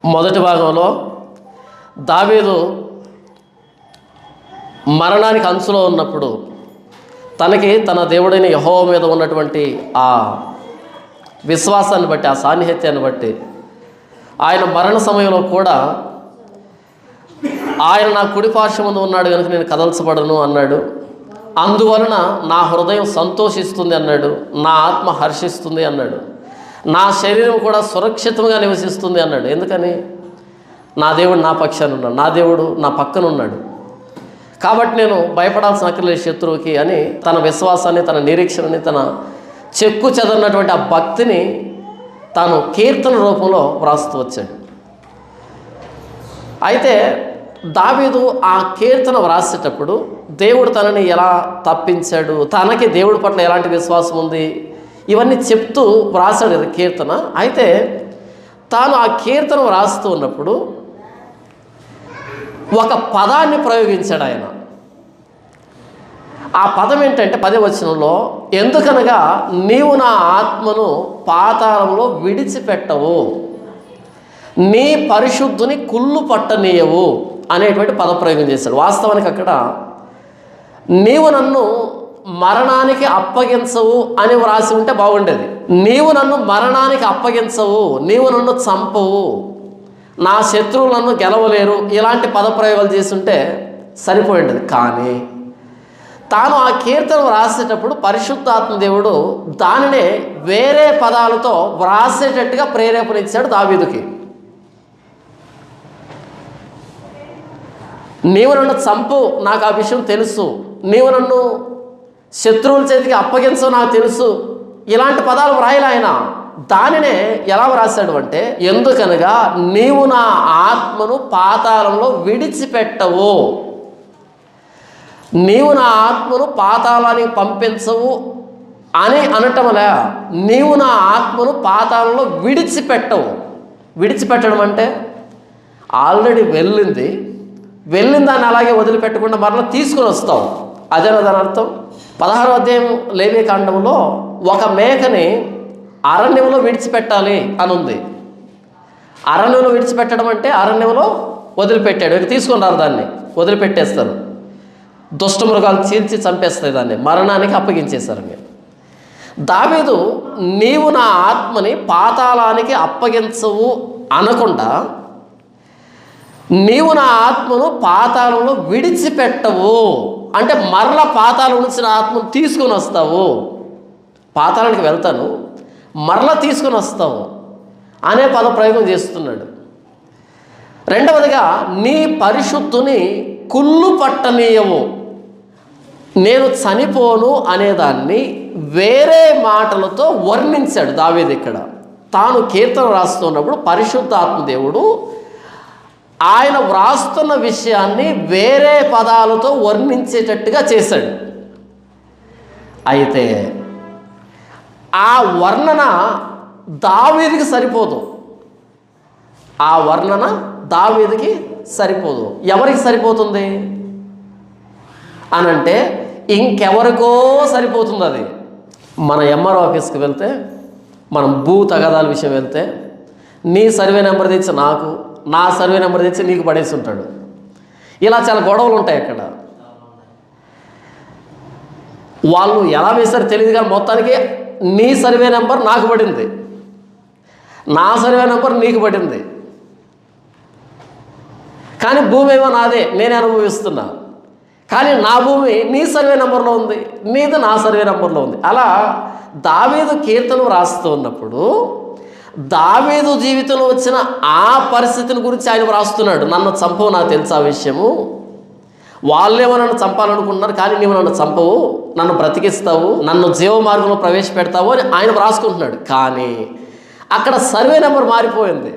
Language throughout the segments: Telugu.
మొదటి భాగంలో దావీదు మరణానికి అంచులో ఉన్నప్పుడు తనకి తన దేవుడైన యెహోవా మీద ఉన్నటువంటి ఆ విశ్వాసాన్ని బట్టి, ఆ సాన్నిహిత్యాన్ని బట్టి ఆయన మరణ సమయంలో కూడా ఆయన నా కుడి పార్శ్వమున ఉన్నాడు కనుక నేను కదల్చబడను అన్నాడు. అందువలన నా హృదయం సంతోషిస్తుంది అన్నాడు, నా ఆత్మ హర్షిస్తుంది అన్నాడు, నా శరీరం కూడా సురక్షితంగా నివసిస్తుంది అన్నాడు. ఎందుకని? నా దేవుడు నా పక్షాన ఉన్నాడు, నా దేవుడు నా పక్కన ఉన్నాడు, కాబట్టి నేను భయపడాల్సిన అక్కర్లేదు శత్రువుకి అని తన విశ్వాసాన్ని, తన నిరీక్షణని, తన చెక్కు చెదరినటువంటి ఆ భక్తిని తాను కీర్తన రూపంలో వ్రాస్తూ వచ్చాడు. అయితే దావీదు ఆ కీర్తన వ్రాసేటప్పుడు దేవుడు తనని ఎలా తప్పించాడు, తనకి దేవుడి పట్ల ఎలాంటి విశ్వాసం ఉంది, ఇవన్నీ చెప్తూ వ్రాసాడు కదా కీర్తన. అయితే తాను ఆ కీర్తన వ్రాస్తూ ఉన్నప్పుడు ఒక పదాన్ని ప్రయోగించాడు ఆయన. ఆ పదం ఏంటంటే 10వ వచనంలో, ఎందుకనగా నీవు నా ఆత్మను పాతాళంలో విడిచిపెట్టవు, నీ పరిశుద్ధుని కుళ్ళు పట్టనీయవు అనేటువంటి పదప్రయోగం చేశాడు. వాస్తవానికి అక్కడ నీవు నన్ను మరణానికి అప్పగించవు అని వ్రాసి ఉంటే బాగుండేది. నీవు నన్ను మరణానికి అప్పగించవు, నీవు నన్ను చంపవు, నా శత్రువులు నన్ను గెలవలేరు, ఇలాంటి పదప్రయోగాలు చేసుంటే సరిపోయిండేది. కానీ తాను ఆ కీర్తన వ్రాసేటప్పుడు పరిశుద్ధాత్మ దేవుడు దానినే వేరే పదాలతో వ్రాసేటట్టుగా ప్రేరేపణ ఇచ్చాడు దావీదుకి. నీవు నన్ను చంపు, నాకు ఆ విషయం తెలుసు, నీవు నన్ను శత్రువుల చేతికి అప్పగించవు నాకు తెలుసు, ఇలాంటి పదాలు వ్రాయాలి ఆయన. దానినే ఎలా వ్రాసాడు అంటే, ఎందుకనగా నీవు నా ఆత్మను పాతాళంలో విడిచిపెట్టవు, నీవు నా ఆత్మను పాతాళానికి పంపించవు అని అనటంలే, నీవు నా ఆత్మను పాతాళంలో విడిచిపెట్టవు. విడిచిపెట్టడం అంటే ఆల్రెడీ వెళ్ళిన దాన్ని అలాగే వదిలిపెట్టకుండా మరలా తీసుకుని వస్తావు, అదేనా దాని అర్థం. 16వ అధ్యాయం లేవీకాండంలో ఒక మేకని అరణ్యంలో విడిచిపెట్టాలి అని ఉంది. అరణ్యంలో విడిచిపెట్టడం అంటే అరణ్యంలో వదిలిపెట్టాడు, ఇక తీసుకొని రారు, దాన్ని వదిలిపెట్టేస్తారు, దుష్ట మృగాలు చీల్చి చంపేస్తాయి, దాన్ని మరణానికి అప్పగించేశారని. దావీదు నీవు నా ఆత్మని పాతాళానికి అప్పగించవు అనకుండా నీవు నా ఆత్మను పాతాళంలో విడిచిపెట్టవు అంటే మరలా పాతాళం నుంచి నా ఆత్మను తీసుకొని వస్తావు, పాతాళానికి వెళ్తాను మరలా తీసుకొని వస్తావు అనే పదప్రయోగం చేస్తున్నాడు. రెండవదిగా నీ పరిశుద్ధుని కుళ్ళు పట్టనీయవు, నేను చనిపోను అనేదాన్ని వేరే మాటలతో వర్ణించాడు దావీదు. ఇక్కడ తాను కీర్తన రాస్తున్నప్పుడు పరిశుద్ధాత్మ దేవుడు ఆయన వ్రాస్తున్న విషయాన్ని వేరే పదాలతో వర్ణించేటట్టుగా చేశాడు. అయితే ఆ వర్ణన దావీదుకి సరిపోదు, ఆ వర్ణన దావీదుకి సరిపోదు. ఎవరికి సరిపోతుంది అనంటే ఇంకెవరికో సరిపోతుంది. అది మన ఎంఆర్ఓ ఆఫీస్కి వెళ్తే, మనం భూ తగాదాల విషయం వెళ్తే, నీ సర్వే నెంబర్ తెచ్చి నాకు, నా సర్వే నెంబర్ తెచ్చి నీకు పడేసి ఉంటాడు. ఇలా చాలా గొడవలు ఉంటాయి అక్కడ. వాళ్ళు ఎలా వేశారు తెలియదు కానీ మొత్తానికి నీ సర్వే నెంబర్ నాకు పడింది, నా సర్వే నెంబర్ నీకు పడింది, కానీ భూమి ఏమో నాదే, నేనే అనుభవిస్తున్నా, కానీ నా భూమి నీ సర్వే నెంబర్లో ఉంది, నీది నా సర్వే నెంబర్లో ఉంది. అలా దావీదు కీర్తన రాస్తూ ఉన్నప్పుడు దావీదు జీవితంలో వచ్చిన ఆ పరిస్థితిని గురించి ఆయన వ్రాస్తున్నాడు. నన్ను చంపవు, నాకు తెలుసు ఆ విషయము, వాళ్ళేమో నన్ను చంపాలనుకుంటున్నారు, కానీ నీవు నన్ను చంపవు, నన్ను బ్రతికిస్తావు, నన్ను జీవ మార్గంలో ప్రవేశపెడతావు అని ఆయన వ్రాసుకుంటున్నాడు. కానీ అక్కడ సర్వే నెంబర్ మారిపోయింది.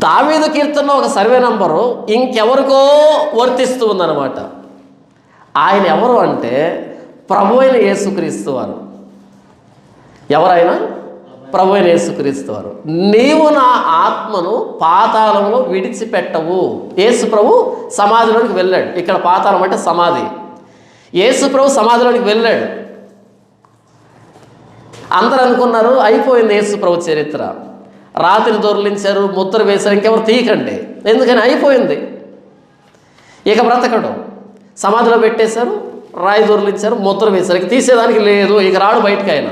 దావీదు కీర్తనలో ఒక సర్వే నెంబరు ఇంకెవరికో వర్తిస్తూ ఉందన్నమాట. ఆయన ఎవరు అంటే ప్రభు అయిన యేసుక్రీస్తు వారు. ఎవరైనా? ప్రభు అయిన యేసుక్రీస్తు వారు. నీవు నా ఆత్మను పాతాళంలో విడిచిపెట్టవు. యేసు ప్రభు సమాధిలోనికి వెళ్ళాడు. ఇక్కడ పాతాళం అంటే సమాధి. యేసు ప్రభు సమాధిలోనికి వెళ్ళాడు. అందరూ అనుకున్నారు అయిపోయింది యేసు ప్రభు చరిత్ర. రాత్రి దొర్లించారు, ముద్ర వేశారు, ఇంకెవరు తీయకండి, ఎందుకని అయిపోయింది. ఇక బ్రతకడు. సమాధిలో పెట్టేశారు, రాయి దొర్లించారు, ముద్ర వేశారు, ఇక తీసేదానికి లేదు, ఇక రాడు బయటకు ఆయన.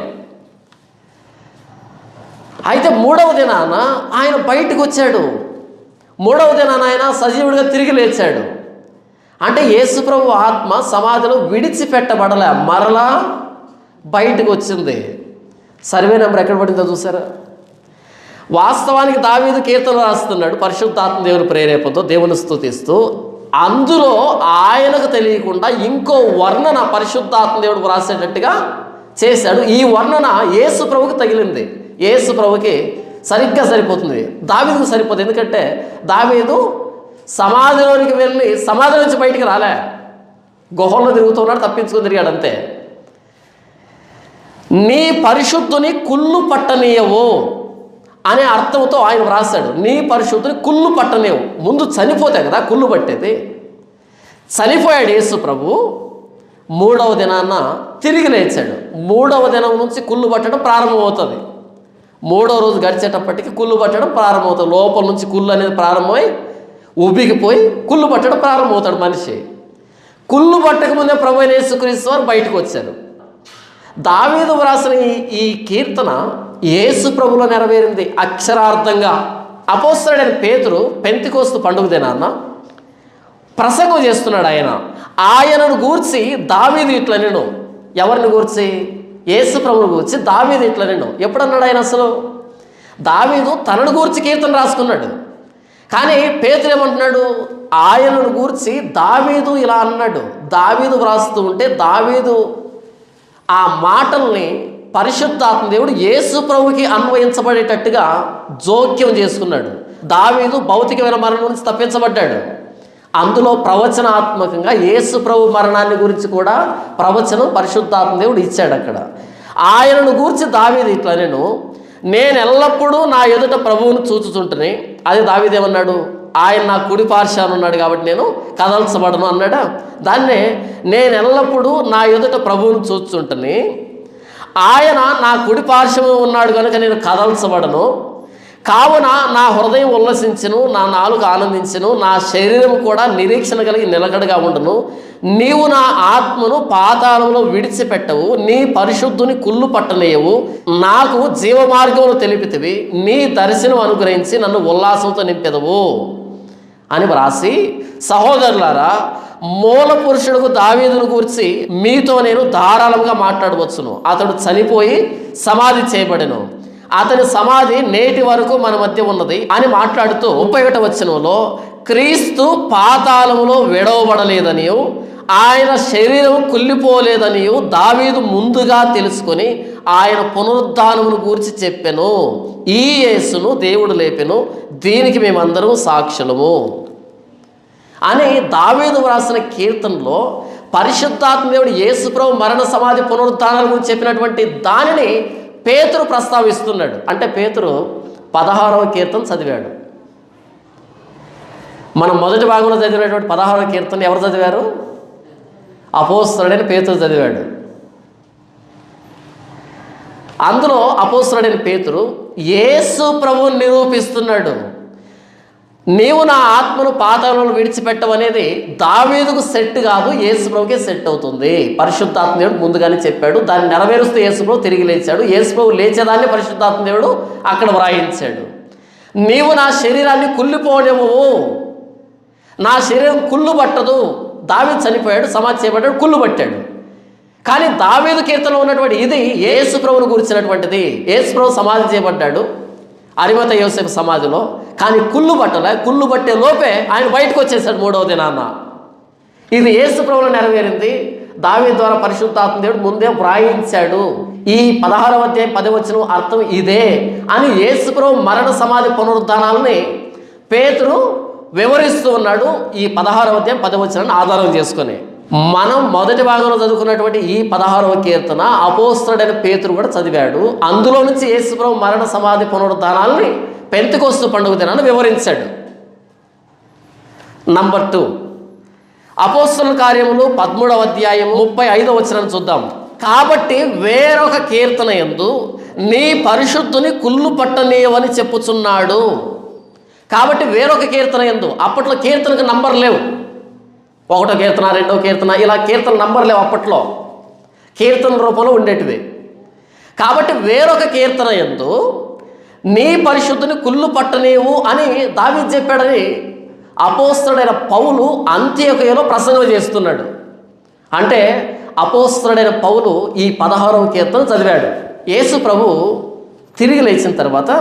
అయితే 3వ దినాన ఆయన బయటకు వచ్చాడు. 3వ దినాన ఆయన సజీవుడిగా తిరిగి లేచాడు. అంటే యేసుప్రభు ఆత్మ సమాధిలో విడిచిపెట్టబడలే, మరలా బయటకు వచ్చింది. సర్వే నెంబర్ ఎక్కడ పడిందో చూసారా? వాస్తవానికి దావీదు కీర్తన రాస్తున్నాడు పరిశుద్ధాత్మ దేవుని ప్రేరేపణతో, దేవుని స్తుతిస్తూ. అందులో ఆయనకు తెలియకుండా ఇంకో వర్ణన పరిశుద్ధాత్మ దేవుడు రాసేటట్టుగా చేశాడు. ఈ వర్ణన యేసు ప్రభుకి తగిలింది. యేసు ప్రభుకి సరిగ్గా సరిపోతుంది, దావీదుకు సరిపోతుంది. ఎందుకంటే దావీదు సమాధిలోనికి వెళ్ళి సమాధి నుంచి బయటికి రాలే, గుహల్లో తిరుగుతున్నాడు, తప్పించుకొని తిరిగాడు అంతే. నీ పరిశుద్ధుని కుళ్ళు పట్టనీయవు అనే అర్థంతో ఆయన వ్రాసాడు. నీ పరిశుద్ధుని కుళ్ళు పట్టనీయవు. ముందు చనిపోతే కదా కుళ్ళు పట్టేది. చనిపోయాడు యేసు ప్రభు. 3వ దినాన తిరిగి లేచాడు. 3వ దినం నుంచి కుళ్ళు పట్టడం ప్రారంభమవుతుంది. 3వ రోజు గడిచేటప్పటికి కుళ్ళు పట్టడం ప్రారంభమవుతుంది. లోపల నుంచి కుళ్ళు అనేది ప్రారంభమై ఉబికిపోయి కుళ్ళు పట్టడం ప్రారంభమవుతాడు మనిషి. కుళ్ళు పట్టకముందే ప్రభు అయిన యేసుక్రీస్తు వారు బయటకు వచ్చారు. దావీదు వ్రాసిన ఈ కీర్తన యేసు ప్రభులో నెరవేరింది అక్షరార్థంగా. అపోస్తలుడైన పేతురు పెంతెకోస్తు పండుగ దినాన ప్రసంగం చేస్తున్నాడు. ఆయనను గూర్చి దావీదు ఇట్లా నేను, ఎవరిని గూర్చి? యేసు ప్రభుని గూర్చి దావీదు ఇట్లా నేను. ఎప్పుడన్నాడు ఆయన? అసలు దావీదు తనను గూర్చి కీర్తన రాసుకున్నాడు. కానీ పేతురు ఏమంటున్నాడు? ఆయనను గూర్చి దావీదు ఇలా అన్నాడు. దావీదు వ్రాస్తూ ఉంటే దావీదు ఆ మాటల్ని పరిశుద్ధాత్మ దేవుడు యేసు ప్రభుకి అన్వయించబడేటట్టుగా జోక్యం చేసుకున్నాడు. దావీదు భౌతికమైన మరణం నుంచి తప్పించబడ్డాడు. అందులో ప్రవచనాత్మకంగా యేసు ప్రభు మరణాన్ని గురించి కూడా ప్రవచనం పరిశుద్ధాత్మ దేవుడు ఇచ్చాడు అక్కడ. ఆయనను గూర్చి దావీదు ఇట్లా నేను ఎల్లప్పుడూ నా ఎదుట ప్రభువును చూచుచుంటుని. అది దావీదు ఏమన్నాడు? ఆయన నా కుడి పార్శ్వాన ఉన్నాడు కాబట్టి నేను కదల్చబడను అన్నాడా? దాన్నే నేను ఎల్లప్పుడూ నా ఎదుట ప్రభువును చూచుచుంటుని, ఆయన నా కుడి పార్శ్వము ఉన్నాడు కనుక నేను కదల్చబడను. కావున నా హృదయం ఉల్లసించును, నా నాలుక ఆనందించును, నా శరీరం కూడా నిరీక్షణ కలిగి నిలకడగా ఉండును. నీవు నా ఆత్మను పాతాళంలో విడిచిపెట్టవు, నీ పరిశుద్ధుని కుళ్ళు పట్టనేయవు. నాకు జీవమార్గమును తెలిపితివి, నీ దర్శనం అనుగ్రహించి నన్ను ఉల్లాసంతో నింపెదవు అని వ్రాసి, సహోదరులారా, మూల పురుషుడుకు దావీదును గురించి మీతో నేను ధారాళంగా మాట్లాడవచ్చును. అతడు చనిపోయి సమాధి చేయబడెను, అతని సమాధి నేటి వరకు మన మధ్య ఉన్నది అని మాట్లాడుతూ 31వ వచనంలో క్రీస్తు పాతాళములో విడవబడలేదనియు ఆయన శరీరం కుళ్ళిపోలేదనియు దావీదు ముందుగా తెలుసుకొని ఆయన పునరుద్ధానమును గూర్చి చెప్పెను. ఈ యేసును దేవుడు లేపెను, దీనికి మేమందరం సాక్షులము అని దావీదు వ్రాసిన కీర్తనలో పరిశుద్ధాత్మ దేవుడు యేసుప్రభు మరణ సమాధి పునరుద్ధానాల గురించి చెప్పినటువంటి దానిని పేతురు ప్రస్తావిస్తున్నాడు. అంటే పేతురు 16వ కీర్తన చదివాడు. మనం మొదటి భాగంలో చదివినటువంటి 16వ కీర్తన ఎవరు చదివారు? అపోస్తలుడైన పేతురు చదివాడు. అందులో అపోస్తలుడైన పేతురు యేసు ప్రభువుని నిరూపిస్తున్నాడు. నీవు నా ఆత్మను పాతాళంలో విడిచిపెట్టవనేది దావీదుకు సెట్ కాదు, యేసు ప్రభుకే సెట్ అవుతుంది. పరిశుద్ధాత్మ దేవుడు ముందుగానే చెప్పాడు. దాన్ని నెరవేరుస్తూ యేసు ప్రభు తిరిగి లేచాడు. యేసు ప్రభు లేచేదాన్ని పరిశుద్ధాత్మ దేవుడు అక్కడ వ్రాయించాడు. నీవు నా శరీరాన్ని కుళ్ళిపోనివ్వవు, నా శరీరం కుళ్ళు పట్టదు. దావీదు చనిపోయాడు, సమాధి చేయబడ్డాడు, కుళ్ళు పట్టాడు. కానీ దావీదు కీర్తనలో ఉన్నటువంటి ఇది యేసు ప్రభువును గురించినటువంటిది. యేసు ప్రభు సమాధి చేయబడ్డాడు అరిమత యోసేపు సమాధిలో, కానీ కుళ్ళు పట్టలే. కుళ్ళు పట్టే లోపే ఆయన బయటకు వచ్చేసాడు 3వ దినాన. ఇది యేసు ప్రభువులో నెరవేరింది. దావీదు ద్వారా పరిశుద్ధాత్మ దేవుడు ముందే వ్రాయించాడు. ఈ 16వ అధ్యాయం 10వ వచనం అర్థం ఇదే అని యేసు ప్రభు మరణ సమాధి పునరుద్ధానాలని పేతురు వివరిస్తూ ఉన్నాడు. ఈ 16వ అధ్యాయం 10వ వచనాన్ని ఆధారం చేసుకొని మనం మొదటి భాగంలో చదువుకున్నటువంటి ఈ 16వ కీర్తన అపోస్తలుడైన పేతురు కూడా చదివాడు. అందులో నుంచి యేసు ప్రభు మరణ సమాధి పునరుద్ధానాలని పెంతెకోస్తు పండుగ దినాన్ని వివరించాడు. నంబర్ 2 అపోస్తలుల కార్యములు 13వ అధ్యాయం 35వ వచనాన్ని చూద్దాం. కాబట్టి వేరొక కీర్తన యందు నీ పరిశుద్ధుని కుళ్ళు పట్టనీయవని చెప్పుచున్నాడు. కాబట్టి వేరొక కీర్తన యందు, అప్పట్లో కీర్తనకు నంబర్ లేవు, 1వ కీర్తన 2వ కీర్తన ఇలా కీర్తన నంబర్ లేవు, అప్పట్లో కీర్తన రూపంలో ఉండేటివి. కాబట్టి వేరొక కీర్తన యందు నీ పరిశుద్ధుని కుళ్ళు పట్టనీయవు అని దావీదు చెప్పాడని అపోస్తలుడైన పౌలు అంత్యొకయలో ప్రసంగం చేస్తున్నాడు. అంటే అపోస్తలుడైన పౌలు ఈ 16వ కీర్తన చదివాడు. యేసు ప్రభు తిరిగి లేచిన తర్వాత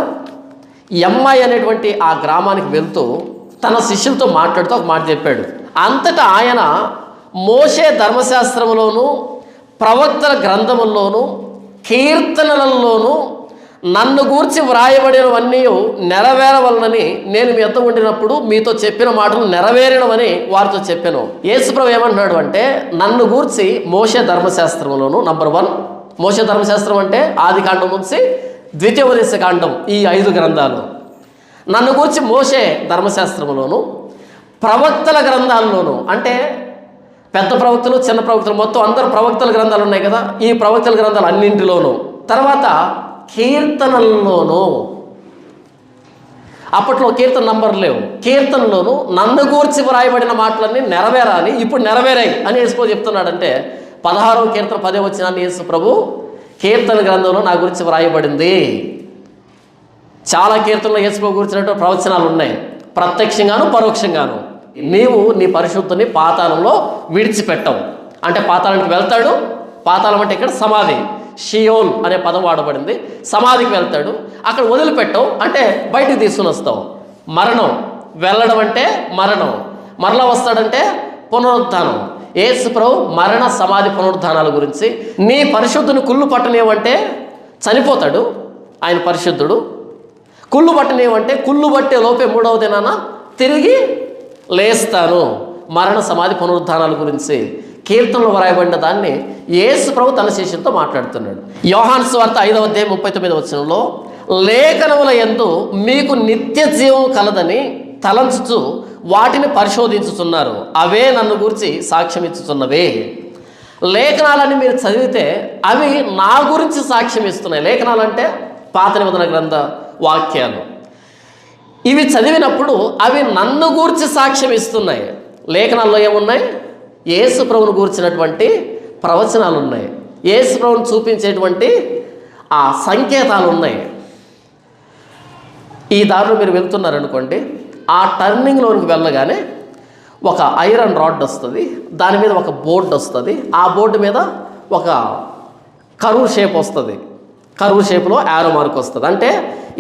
ఎమ్మాయి అనేటువంటి ఆ గ్రామానికి వెళ్తూ తన శిష్యులతో మాట్లాడుతూ ఒక మాట చెప్పాడు. అంతటా ఆయన మోషే ధర్మశాస్త్రములోను ప్రవక్తల గ్రంథముల్లోను కీర్తనలలోనూ నన్ను గూర్చి వ్రాయబడినవన్నీ నెరవేరవలనని నేను మీ యొద్ద ఉండినప్పుడు మీతో చెప్పిన మాటలు నెరవేరినవని వారితో చెప్పాను. యేసుప్రభు ఏమంటున్నాడు అంటే, నన్ను గూర్చి మోషే ధర్మశాస్త్రంలోను నంబర్ 1, మోషే ధర్మశాస్త్రం అంటే ఆదికాండం నుంచి ద్వితీయోపదేశకాండం, ఈ 5 గ్రంథాలు. నన్ను గూర్చి మోషే ధర్మశాస్త్రంలోను ప్రవక్తల గ్రంథాల్లోనూ, అంటే పెద్ద ప్రవక్తలు చిన్న ప్రవక్తలు మొత్తం అందరు ప్రవక్తల గ్రంథాలు ఉన్నాయి కదా, ఈ ప్రవక్తల గ్రంథాలు అన్నింటిలోనూ, తర్వాత కీర్తనల్లోనూ, అప్పట్లో కీర్తన నంబర్ లేవు, కీర్తనలోను నన్ను గూర్చి వ్రాయబడిన మాటలన్నీ నెరవేరాలి, ఇప్పుడు నెరవేరాయి అని యేసు చెప్తున్నాడంటే 16వ కీర్తన 10వ వచనాన్ని యేసు ప్రభు కీర్తన గ్రంథంలో నా గురించి వ్రాయబడింది. చాలా కీర్తనలో యేసు ప్రభు గురించినటువంటి ప్రవచనాలు ఉన్నాయి, ప్రత్యక్షంగాను పరోక్షంగాను. నీవు నీ పరిశుద్ధుని పాతాళంలో విడిచిపెట్టవు, అంటే పాతాళానికి వెళ్తాడు. పాతాళం అంటే ఇక్కడ సమాధి, షియోల్ అనే పదం వాడబడింది. సమాధికి వెళ్తాడు, అక్కడ వదిలిపెట్టవు అంటే బయటికి తీసుకుని వస్తావు. మరణం, వెళ్ళడం అంటే మరణం, మరలా వస్తాడంటే పునరుద్ధానం. యేసు ప్రభు మరణ సమాధి పునరుద్ధానాల గురించి, నీ పరిశుద్ధుని కుళ్ళు పట్టనేవంటే చనిపోతాడు, ఆయన పరిశుద్ధుడు. కుళ్ళు పట్టనేవంటే కుళ్ళు పట్టే లోపే 3వ దినాన తిరిగి లేస్తాను. మరణ సమాధి పునరుద్ధానాల గురించి కీర్తనలో వ్రాయబడిన దాన్ని యేసు ప్రభు తన శిష్యులతో మాట్లాడుతున్నాడు. యోహాను సువార్త 5వ అధ్యాయం 39వ వచనంలో, లేఖనముల యందు మీకు నిత్య జీవం కలదని తలంచుచు వాటిని పరిశోధించుతున్నారు, అవే నన్ను గురించి సాక్ష్యం ఇచ్చుతున్నవే. లేఖనాలన్నీ మీరు చదివితే అవి నా గురించి సాక్ష్యం ఇస్తున్నాయి. లేఖనాలంటే పాత నిబంధన గ్రంథ వాక్యాలు. ఇవి చదివినప్పుడు అవి నన్ను గూర్చి సాక్ష్యం ఇస్తున్నాయి. లేఖనాల్లో ఏమున్నాయి? యేసు ప్రభువును గూర్చినటువంటి ప్రవచనాలు ఉన్నాయి, యేసు ప్రభువును చూపించేటువంటి ఆ సంకేతాలు ఉన్నాయి. ఈ దారిలో మీరు వెళ్తున్నారనుకోండి, ఆ టర్నింగ్లోనికి వెళ్ళగానే ఒక ఐరన్ రాడ్ వస్తుంది, దాని మీద ఒక బోర్డు వస్తుంది, ఆ బోర్డు మీద ఒక కరువు షేప్ వస్తుంది, కరువు షేప్లో యారో మార్క్ వస్తుంది, అంటే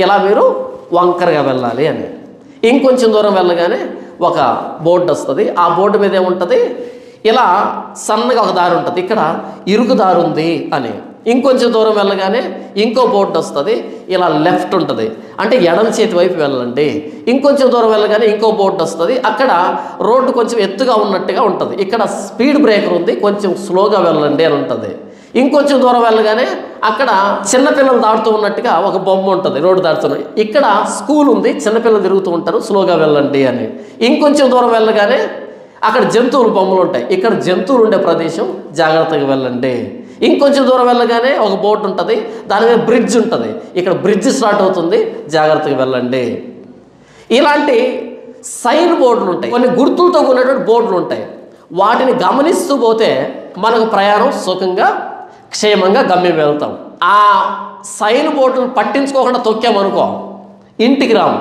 ఇలా మీరు వంకరగా వెళ్ళాలి అని. ఇంకొంచెం దూరం వెళ్ళగానే ఒక బోర్డు వస్తుంది, ఆ బోర్డు మీద ఏముంటుంది, ఇలా సన్నగా ఒక దారి ఉంటుంది, ఇక్కడ ఇరుకు దారి ఉంది అని. ఇంకొంచెం దూరం వెళ్ళగానే ఇంకో బోర్డు వస్తుంది, ఇలా లెఫ్ట్ ఉంటుంది, అంటే ఎడమ చేతి వైపు వెళ్ళండి. ఇంకొంచెం దూరం వెళ్ళగానే ఇంకో బోర్డు వస్తుంది, అక్కడ రోడ్డు కొంచెం ఎత్తుగా ఉన్నట్టుగా ఉంటుంది, ఇక్కడ స్పీడ్ బ్రేకర్ ఉంది, కొంచెం స్లోగా వెళ్ళండి అని ఉంటుంది. ఇంకొంచెం దూరం వెళ్ళగానే అక్కడ చిన్నపిల్లలు దాటుతూ ఉన్నట్టుగా ఒక బొమ్మ ఉంటుంది, రోడ్డు దాటుతున్నాయి, ఇక్కడ స్కూల్ ఉంది, చిన్నపిల్లలు తిరుగుతూ ఉంటారు, స్లోగా వెళ్ళండి అని. ఇంకొంచెం దూరం వెళ్ళగానే అక్కడ జంతువులు బొమ్మలు ఉంటాయి, ఇక్కడ జంతువులు ఉండే ప్రదేశం, జాగ్రత్తగా వెళ్ళండి. ఇంకొంచెం దూరం వెళ్ళగానే ఒక బోర్డు ఉంటుంది, దాని మీద బ్రిడ్జ్ ఉంటుంది, ఇక్కడ బ్రిడ్జ్ స్టార్ట్ అవుతుంది, జాగ్రత్తగా వెళ్ళండి. ఇలాంటి సైన్ బోర్డులు ఉంటాయి, కొన్ని గుర్తులతో ఉన్నటువంటి బోర్డులు ఉంటాయి. వాటిని గమనిస్తూ పోతే మనకు ప్రయాణం సుఖంగా క్షేమంగా గమ్యం వెళ్తాం. ఆ సైన్ బోర్డును పట్టించుకోకుండా తొక్కామనుకో ఇంటికి రాము,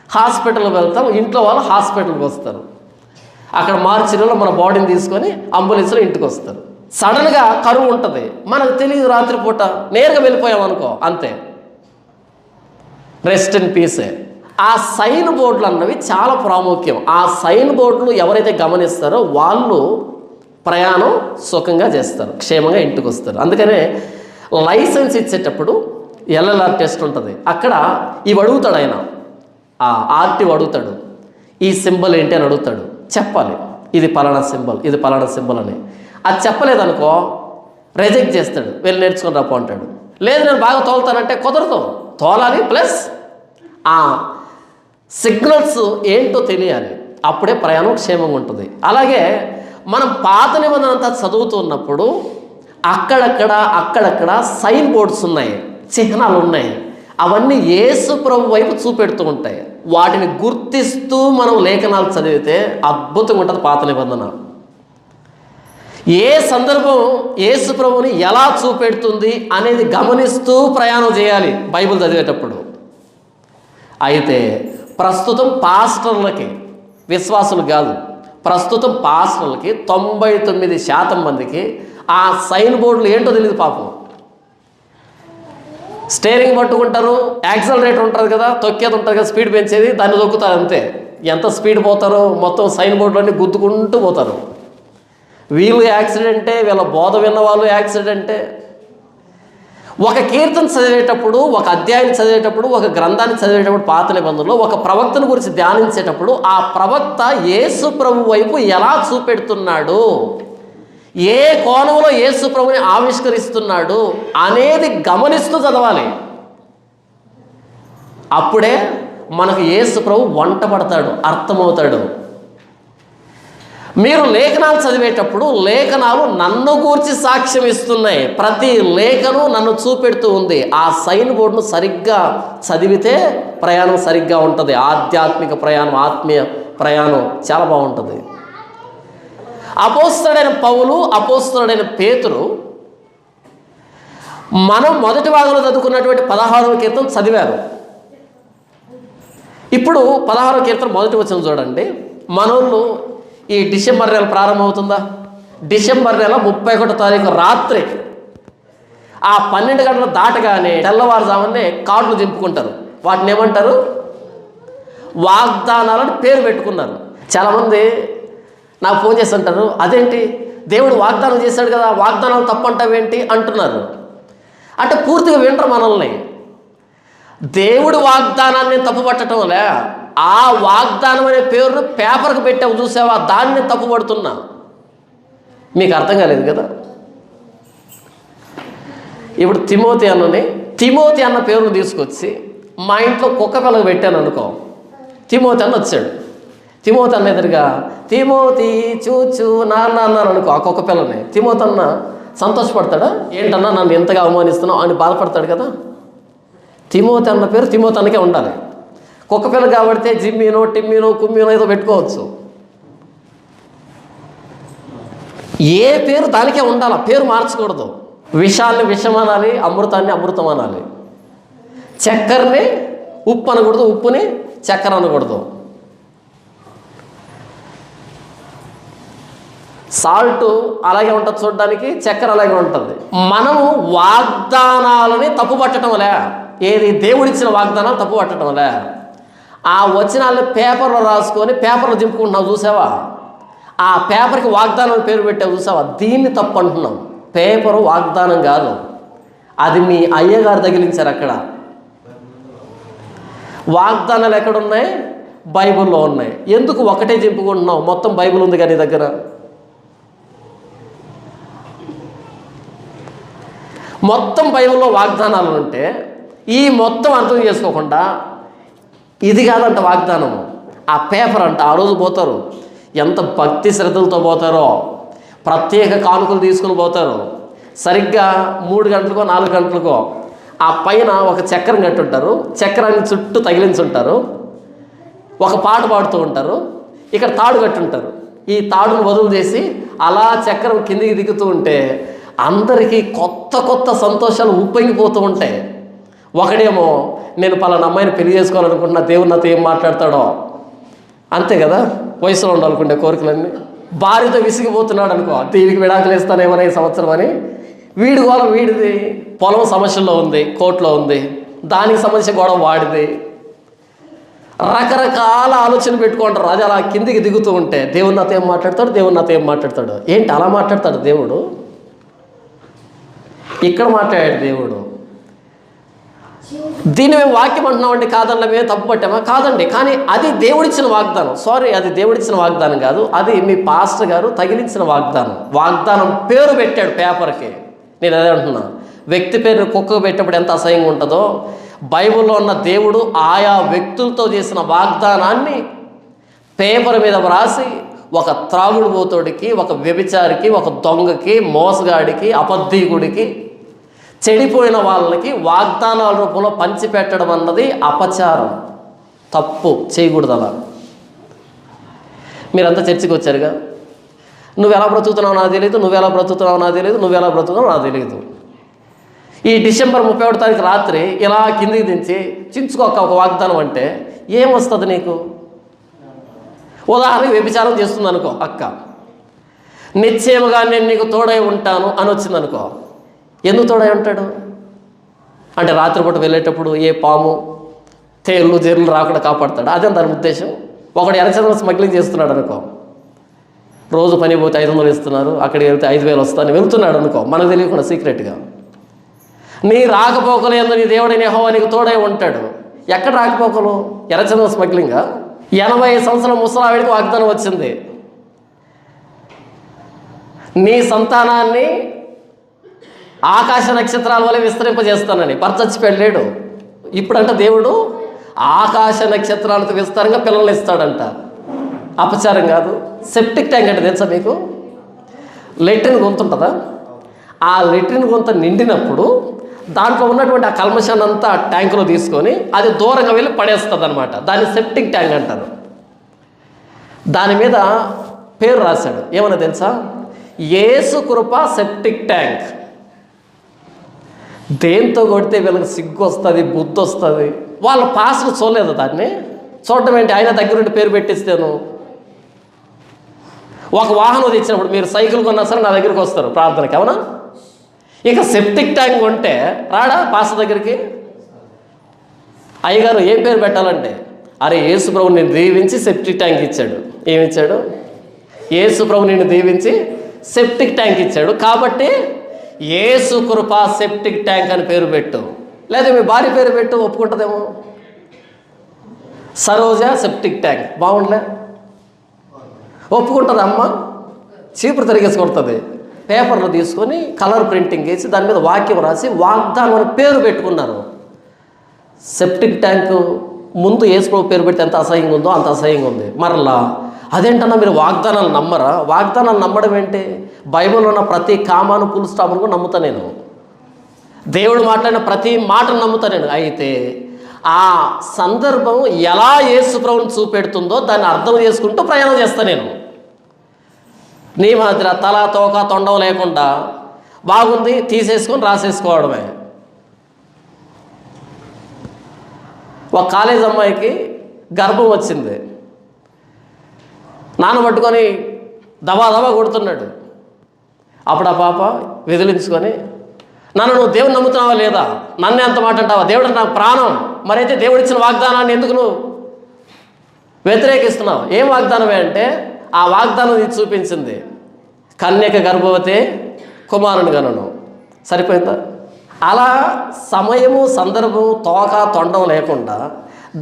హాస్పిటల్కి వెళ్తాం, ఇంట్లో వాళ్ళు హాస్పిటల్కి వస్తారు, అక్కడ మార్చిలో మన బాడీని తీసుకొని అంబులెన్స్లో ఇంటికి వస్తారు. సడన్గా కరువు ఉంటుంది, మనకు తెలియదు, రాత్రిపూట నేరుగా వెళ్ళిపోయామనుకో అంతే, రెస్ట్ ఇన్ పీసే. ఆ సైన్ బోర్డులు అన్నవి చాలా ప్రాముఖ్యం. ఆ సైన్ బోర్డులు ఎవరైతే గమనిస్తారో వాళ్ళు ప్రయాణం సుఖంగా చేస్తారు, క్షేమంగా ఇంటికి వస్తారు. అందుకనే లైసెన్స్ ఇచ్చేటప్పుడు ఎల్ఎల్ఆర్ టెస్ట్ ఉంటుంది, అక్కడ ఇవి అడుగుతాడు ఆయన, ఆ ఆర్టీ అడుగుతాడు, ఈ సింబల్ ఏంటి అని అడుగుతాడు, చెప్పాలి ఇది పలానా సింబల్, ఇది పలానా సింబల్ అని. అది చెప్పలేదనుకో రిజెక్ట్ చేస్తాడు, వెళ్ళి నేర్చుకొని రాపో అంటాడు. లేదు నేను బాగా తోలుతానంటే కుదరదు, తోలాలి, ప్లస్ ఆ సిగ్నల్స్ ఏంటో తెలియాలి, అప్పుడే ప్రయాణం క్షేమంగా ఉంటుంది. అలాగే మనం పాత నిబంధన అంతా చదువుతున్నప్పుడు అక్కడక్కడ సైన్ బోర్డ్స్ ఉన్నాయి, చిహ్నాలు ఉన్నాయి. అవన్నీ యేసు ప్రభు వైపు చూపెడుతూ ఉంటాయి. వాటిని గుర్తిస్తూ మనం లేఖనాలు చదివితే అద్భుతంగా ఉంటుంది పాత నిబంధన. ఏ సందర్భం యేసు ప్రభుని ఎలా చూపెడుతుంది అనేది గమనిస్తూ ప్రయాణం చేయాలి బైబిల్ చదివేటప్పుడు. అయితే ప్రస్తుతం పాస్టర్లకి, విశ్వాసులు కాదు, ప్రస్తుతం పాస్టర్లకి 99% మందికి ఆ సైన్ బోర్డులు ఏంటో తెలియదు పాపం. స్టీరింగ్ పట్టుకుంటారు, యాక్సలరేటర్ ఉంటుంది కదా, తొక్కేది ఉంటుంది కదా, స్పీడ్ పెంచేది, దాన్ని తొక్కుతారు అంతే. ఎంత స్పీడ్ పోతారో మొత్తం సైన్ బోర్డులన్నీ గుద్దుకుంటూ పోతారు. వీళ్ళు యాక్సిడెంటే, వీళ్ళ బోధ విన్న వాళ్ళు యాక్సిడెంటే. ఒక కీర్తన చదివేటప్పుడు, ఒక అధ్యాయం చదివేటప్పుడు, ఒక గ్రంథాన్ని చదివేటప్పుడు పాత నిబంధనలో ఒక ప్రవక్తను గురించి ధ్యానించేటప్పుడు ఆ ప్రవక్త యేసు ప్రభు వైపు ఎలా చూపెడుతున్నాడు, ఏ కోణంలో యేసు ప్రభుని ఆవిష్కరిస్తున్నాడు అనేది గమనిస్తూ చదవాలి. అప్పుడే మనకు యేసు ప్రభు వంట పడతాడు, అర్థమవుతాడు. మీరు లేఖనాలు చదివేటప్పుడు లేఖనాలు నన్ను గూర్చి సాక్ష్యం ఇస్తున్నాయి. ప్రతి లేఖను నన్ను చూపెడుతూ ఉంది. ఆ సైన్ బోర్డును సరిగ్గా చదివితే ప్రయాణం సరిగ్గా ఉంటుంది. ఆధ్యాత్మిక ప్రయాణం, ఆత్మీయ ప్రయాణం చాలా బాగుంటుంది. అపోస్తలుడైన పౌలు, అపోస్తలుడైన పేతురు మనం మొదటి భాగంలో చదువుకున్నటువంటి 16వ కీర్తన చదివారు. ఇప్పుడు 16వ కీర్తన మొదటి వచనం చూడండి. మనోళ్ళు ఈ డిసెంబర్ నెల ప్రారంభమవుతుందా? డిసెంబర్ నెల 31వ తారీఖు రాత్రి ఆ 12 గంటలు దాటగానే తెల్లవారుజామునే కార్డులు దింపుకుంటారు. వాటిని ఏమంటారు? వాగ్దానాలను పేరు పెట్టుకున్నారు. చాలామంది నాకు ఫోన్ చేసి అంటారు, అదేంటి దేవుడు వాగ్దానం చేశాడు కదా, వాగ్దానాలు తప్పంటావేంటి అంటున్నారు. అంటే పూర్తిగా వింటారు మనల్ని. దేవుడు వాగ్దానాన్ని తప్పుపట్టడంలే, ఆ వాగ్దానం అనే పేరును పేపర్కి పెట్టావు చూసావా, దాన్ని తప్పుపడుతున్నా. మీకు అర్థం కాలేదు కదా. ఇప్పుడు తిమోతి అన్న పేరును తీసుకొచ్చి మా ఇంట్లో కుక్క పిల్లకి పెట్టాను అనుకో, తిమోతి అన్న వచ్చాడు. తిమోతి అన్న ఎదురుగా తిమోతి చూచు నాన్న అన్నాను అనుకో, ఆ కుక్క పిల్లని. తిమోతి అన్న సంతోషపడతాడా? ఏంటన్నా నన్ను ఎంతగా అవమానిస్తున్నావు అని బాధపడతాడు కదా. తిమోతి అన్న పేరు తిమోతి అన్నకే ఉండాలి. కుక్క పిల్ల కాబట్టి జిమ్మీనో, టిమ్మీనో, కుమ్మీనో ఏదో పెట్టుకోవచ్చు. ఏ పేరు దానికే ఉండాలి, పేరు మార్చకూడదు. విషాన్ని విషం అనాలి, అమృతాన్ని అమృతం అనాలి. చక్కెరని ఉప్పు అనకూడదు, ఉప్పుని చక్కెర అనకూడదు. సాల్ట్ అలాగే ఉంటుంది చూడడానికి, చక్కెర అలాగే ఉంటుంది. మనము వాగ్దానాలని తప్పు పట్టడంలే, ఏది దేవుడిచ్చిన వాగ్దానాలు తప్పు పట్టడంలే. ఆ వచనాలను పేపర్లో రాసుకొని పేపర్లో దింపుకుంటున్నావు చూసావా, ఆ పేపర్కి వాగ్దానం పేరు పెట్టావు చూసావా, దీన్ని తప్పు అంటున్నాం. పేపరు వాగ్దానం కాదు, అది మీ అయ్యగారు తగిలించారు. అక్కడ వాగ్దానాలు ఎక్కడున్నాయి? బైబిల్లో ఉన్నాయి. ఎందుకు ఒకటే దింపుకుంటున్నావు? మొత్తం బైబిల్ ఉంది కానీ దగ్గర. మొత్తం బైబిల్లో వాగ్దానాలు ఉంటే ఈ మొత్తం అర్థం చేసుకోకుండా ఇది కాదంట వాగ్దానము, ఆ పేపర్ అంట. ఆ రోజు పోతారు, ఎంత భక్తి శ్రద్ధలతో పోతారో, ప్రత్యేక కానుకలు తీసుకుని పోతారు. సరిగ్గా 3 గంటలకో 4 గంటలకో ఆ పైన ఒక చక్రం కట్టుంటారు, చక్రాన్ని చుట్టూ తగిలించుంటారు, ఒక పాట పాడుతూ ఉంటారు, ఇక్కడ తాడు కట్టుంటారు. ఈ తాడును వదులు చేసి అలా చక్రం కిందికి దిగుతూ ఉంటే అందరికీ కొత్త కొత్త సంతోషాలు ఉప్పొంగిపోతూ ఉంటాయి. ఒకడేమో నేను పలానా అమ్మాయిని పెళ్లి చేసుకోవాలనుకుంటున్నా, దేవుడు నాతో ఏం మాట్లాడతాడో, అంతే కదా వయసులో ఉండాలనుకుంటే కోరికలన్నీ. భార్యతో విసిగిపోతున్నాడు అనుకో, దీనికి విడాకులు ఇస్తానేమో ఈ సంవత్సరం అని. వీడి గొడవ వీడిది, పొలం సమస్యల్లో ఉంది, కోర్టులో ఉంది, దానికి సంబంధించిన గొడవ వాడిది. రకరకాల ఆలోచన పెట్టుకుంటారు. అది అలా కిందికి దిగుతూ ఉంటే దేవుడు నాతో ఏం మాట్లాడతాడు, దేవుడు నాతో ఏం మాట్లాడతాడు. ఏంటి అలా మాట్లాడతాడు దేవుడు? ఇక్కడ మాట్లాడాడు దేవుడు. దీన్ని మేము వాక్యం అంటున్నామండి, కాదన్నా మేము తప్పు పట్టామా? కాదండి. కానీ అది దేవుడిచ్చిన వాగ్దానం. సారీ, అది దేవుడిచ్చిన వాగ్దానం కాదు, అది మీ పాస్టర్ గారు తగిలించిన వాగ్దానం. వాగ్దానం పేరు పెట్టాడు పేపర్కి. నేను అదే అంటున్నా, వ్యక్తి పేరు కుక్కకు పెట్టినప్పుడు ఎంత అసహ్యంగా ఉంటుందో, బైబిల్లో ఉన్న దేవుడు ఆయా వ్యక్తులతో చేసిన వాగ్దానాన్ని పేపర్ మీద వ్రాసి ఒక త్రాగుడుబోతుడికి, ఒక వ్యభిచారికి, ఒక దొంగకి, మోసగాడికి, అబద్ధీకుడికి, చెడిపోయిన వాళ్ళకి వాగ్దానాల రూపంలో పంచిపెట్టడం అన్నది అపచారం, తప్పు, చేయకూడదు అలా. మీరంతా చర్చికి వచ్చారుగా, నువ్వు ఎలా బ్రతుకుతున్నావు నాకు తెలియదు, నువ్వెలా బ్రతుకుతున్నావు నాకు తెలియదు, నువ్వెలా బ్రతుకుతున్నావు నాకు తెలియదు. ఈ డిసెంబర్ 31వ తారీఖు రాత్రి ఇలా కిందికి దించి చించుకోక ఒక వాగ్దానం అంటే ఏమొస్తుంది నీకు? ఉదాహరణకి వ్యభిచారం చేస్తుంది అనుకో అక్క, నిశ్చయముగా నేను నీకు తోడై ఉంటాను అని వచ్చింది అనుకో. ఎందుకు తోడై ఉంటాడు అంటే రాత్రిపూట వెళ్ళేటప్పుడు ఏ పాము తేళ్ళు జేర్లు రాకుండా కాపాడుతాడు, అదే దాని ఉద్దేశం. ఒకడు ఎర్రచందనం స్మగ్లింగ్ చేస్తున్నాడు అనుకో, రోజు పని పోతే 500 ఇస్తున్నారు, అక్కడికి వెళ్తే 5000 వస్తాను వెళ్తున్నాడు అనుకో, మనకు తెలియకుండా సీక్రెట్గా. నీ రాకపోకలు ఎందు నీ దేవుడైన యెహోవా నీకు తోడై ఉంటాడు. ఎక్కడ రాకపోకలు? ఎర్రచందనం స్మగ్లింగా? 80 సంవత్సరాల ముసలావిడికి వాగ్దానం వచ్చింది, నీ సంతానాన్ని ఆకాశ నక్షత్రాల వల్ల విస్తరింపజేస్తానని. భర్త చచ్చిపోయాడు. ఇప్పుడంట దేవుడు ఆకాశ నక్షత్రాలతో విస్తారంగా పిల్లలు ఇస్తాడంట. అపచారం కాదు. సెప్టిక్ ట్యాంక్ అంటే తెలుసా మీకు? లెట్రిన్ గుంత ఉంటుందా? ఆ లెట్రిన్ గుంత నిండినప్పుడు దాంట్లో ఉన్నటువంటి ఆ కల్మషాన్ని అంతా ట్యాంకులో తీసుకొని అది దూరంగా వెళ్ళి పడేస్తుంది అనమాట. దాన్ని సెప్టిక్ ట్యాంక్ అంటారు. దాని మీద పేరు రాశాడు, ఏమన్నా తెలుసా? యేసు కృప సెప్టిక్ ట్యాంక్. దేంతో కొడితే వీళ్ళకి సిగ్గు వస్తుంది, బుద్ధి వస్తుంది. వాళ్ళ పాస్టర్ చూడలేదు, దాన్ని చూడటం ఏంటి? ఆయన దగ్గరుండి పేరు పెట్టిస్తాను. ఒక వాహనం తెచ్చినప్పుడు మీరు సైకిల్ కొన్నా సరే నా దగ్గరికి వస్తారు ప్రార్థనకి, అవునా? ఇక సెప్టిక్ ట్యాంక్ కొంటే రాడా పాస్టర్ దగ్గరికి? అయ్యగారు ఏం పేరు పెట్టాలంటే, అరే యేసు ప్రభు నేను దీవించి సెప్టిక్ ట్యాంక్ ఇచ్చాడు. ఏమిచ్చాడు? యేసు ప్రభు నిన్ను దీవించి సెప్టిక్ ట్యాంక్ ఇచ్చాడు కాబట్టి యేసు కృప సెప్టిక్ ట్యాంక్ అని పేరు పెట్టు. లేదా మీ భార్య పేరు పెట్టు, ఒప్పుకుంటుందేమో. సరోజ సెప్టిక్ ట్యాంక్ బాగుండలే? ఒప్పుకుంటుంది అమ్మ? చీపురు తిరిగేసి కొడుతుంది. పేపర్లు తీసుకొని కలర్ ప్రింటింగ్ వేసి దాని మీద వాక్యం రాసి వాగ్దానం అని పేరు పెట్టుకున్నారు. సెప్టిక్ ట్యాంకు ముందు యేసు ప్రభు పేరు పెడితే ఎంత అసహ్యంగా ఉందో అంత అసహ్యంగా ఉంది. మరలా అదేంటన్నా మీరు వాగ్దానాలు నమ్మరా? వాగ్దానాలు నమ్మడం ఏంటి? బైబిల్లో ఉన్న ప్రతి కామాను పుల్ స్టాప్ను కూడా నమ్ముతా నేను. దేవుడు మాట్లాడిన ప్రతి మాటను నమ్ముతా నేను. అయితే ఆ సందర్భం ఎలా యేసు ప్రభువుని చూపెడుతుందో దాన్ని అర్థం చేసుకుంటూ ప్రయాణం చేస్తాను నేను. నీ మాదిర తల తోక తొండం లేకుండా బాగుంది తీసేసుకొని రాసేసుకోవడమే. ఒక కాలేజ్ అమ్మాయికి గర్భం వచ్చింది. నాన్న పట్టుకొని దబా దబా కొడుతున్నాడు. అప్పుడు ఆ పాప విదిలించుకొని, నన్ను నువ్వు దేవుని నమ్ముతున్నావా లేదా? నన్ను ఎంత మాట అంటావా? దేవుడు నాకు ప్రాణం. మరైతే దేవుడు ఇచ్చిన వాగ్దానాన్ని ఎందుకు నువ్వు వ్యతిరేకిస్తున్నావు? ఏం వాగ్దానమే అంటే ఆ వాగ్దానం ఇది చూపించింది, కన్యక గర్భవతి కుమారుని గనను. సరిపోయిందా? అలా సమయము సందర్భము తోక తొండం లేకుండా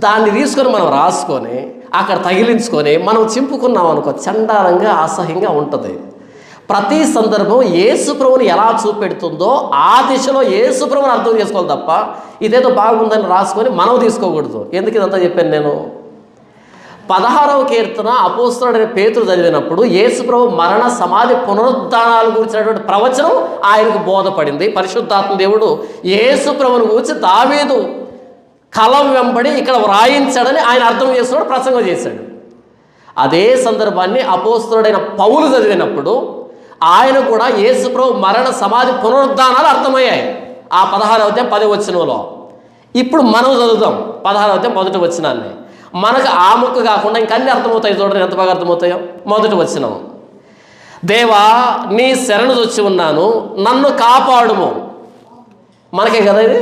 దాన్ని తీసుకొని మనం రాసుకొని అక్కడ తగిలించుకొని మనం చింపుకున్నాం అనుకో, చండాలంగా అసహ్యంగా ఉంటుంది. ప్రతి సందర్భం యేసు ప్రభువుని ఎలా చూపెడుతుందో ఆ దిశలో యేసు ప్రభువుని అర్థం చేసుకోవాలి తప్ప ఇదేదో బాగుందని రాసుకొని మనం తీసుకోకూడదు. ఎందుకు ఇదంతా చెప్పాను నేను? 16వ కీర్తన అపోస్తలుడైన పేతురు చదివినప్పుడు యేసు ప్రభు మరణ సమాధి పునరుద్ధానాల గురించినటువంటి ప్రవచనం ఆయనకు బోధపడింది. పరిశుద్ధాత్మ దేవుడు యేసు ప్రభువుని గురించి దావీదు కలం వెంబడి ఇక్కడ వ్రాయించాడని ఆయన అర్థం చేసుకున్నాడు, ప్రసంగం చేశాడు. అదే సందర్భాన్ని అపోస్తలుడైన పౌలు చదివినప్పుడు ఆయన కూడా యేసు ప్రభు మరణ సమాధి పునరుద్ధానాలు అర్థమయ్యాయి ఆ 16వ అధ్యాయం 10వ వచనంలో. ఇప్పుడు మనం చదువుతాం 16వ అధ్యాయం 1వ వచనాన్ని. మనకు ఆ ముక్క కాకుండా ఇంకన్నీ అర్థమవుతాయి. చూడండి ఎంత బాగా అర్థమవుతాయో. 1వ వచనం, దేవా నీ శరణు వచ్చి ఉన్నాను, నన్ను కాపాడుము. మనకే కదా ఇది.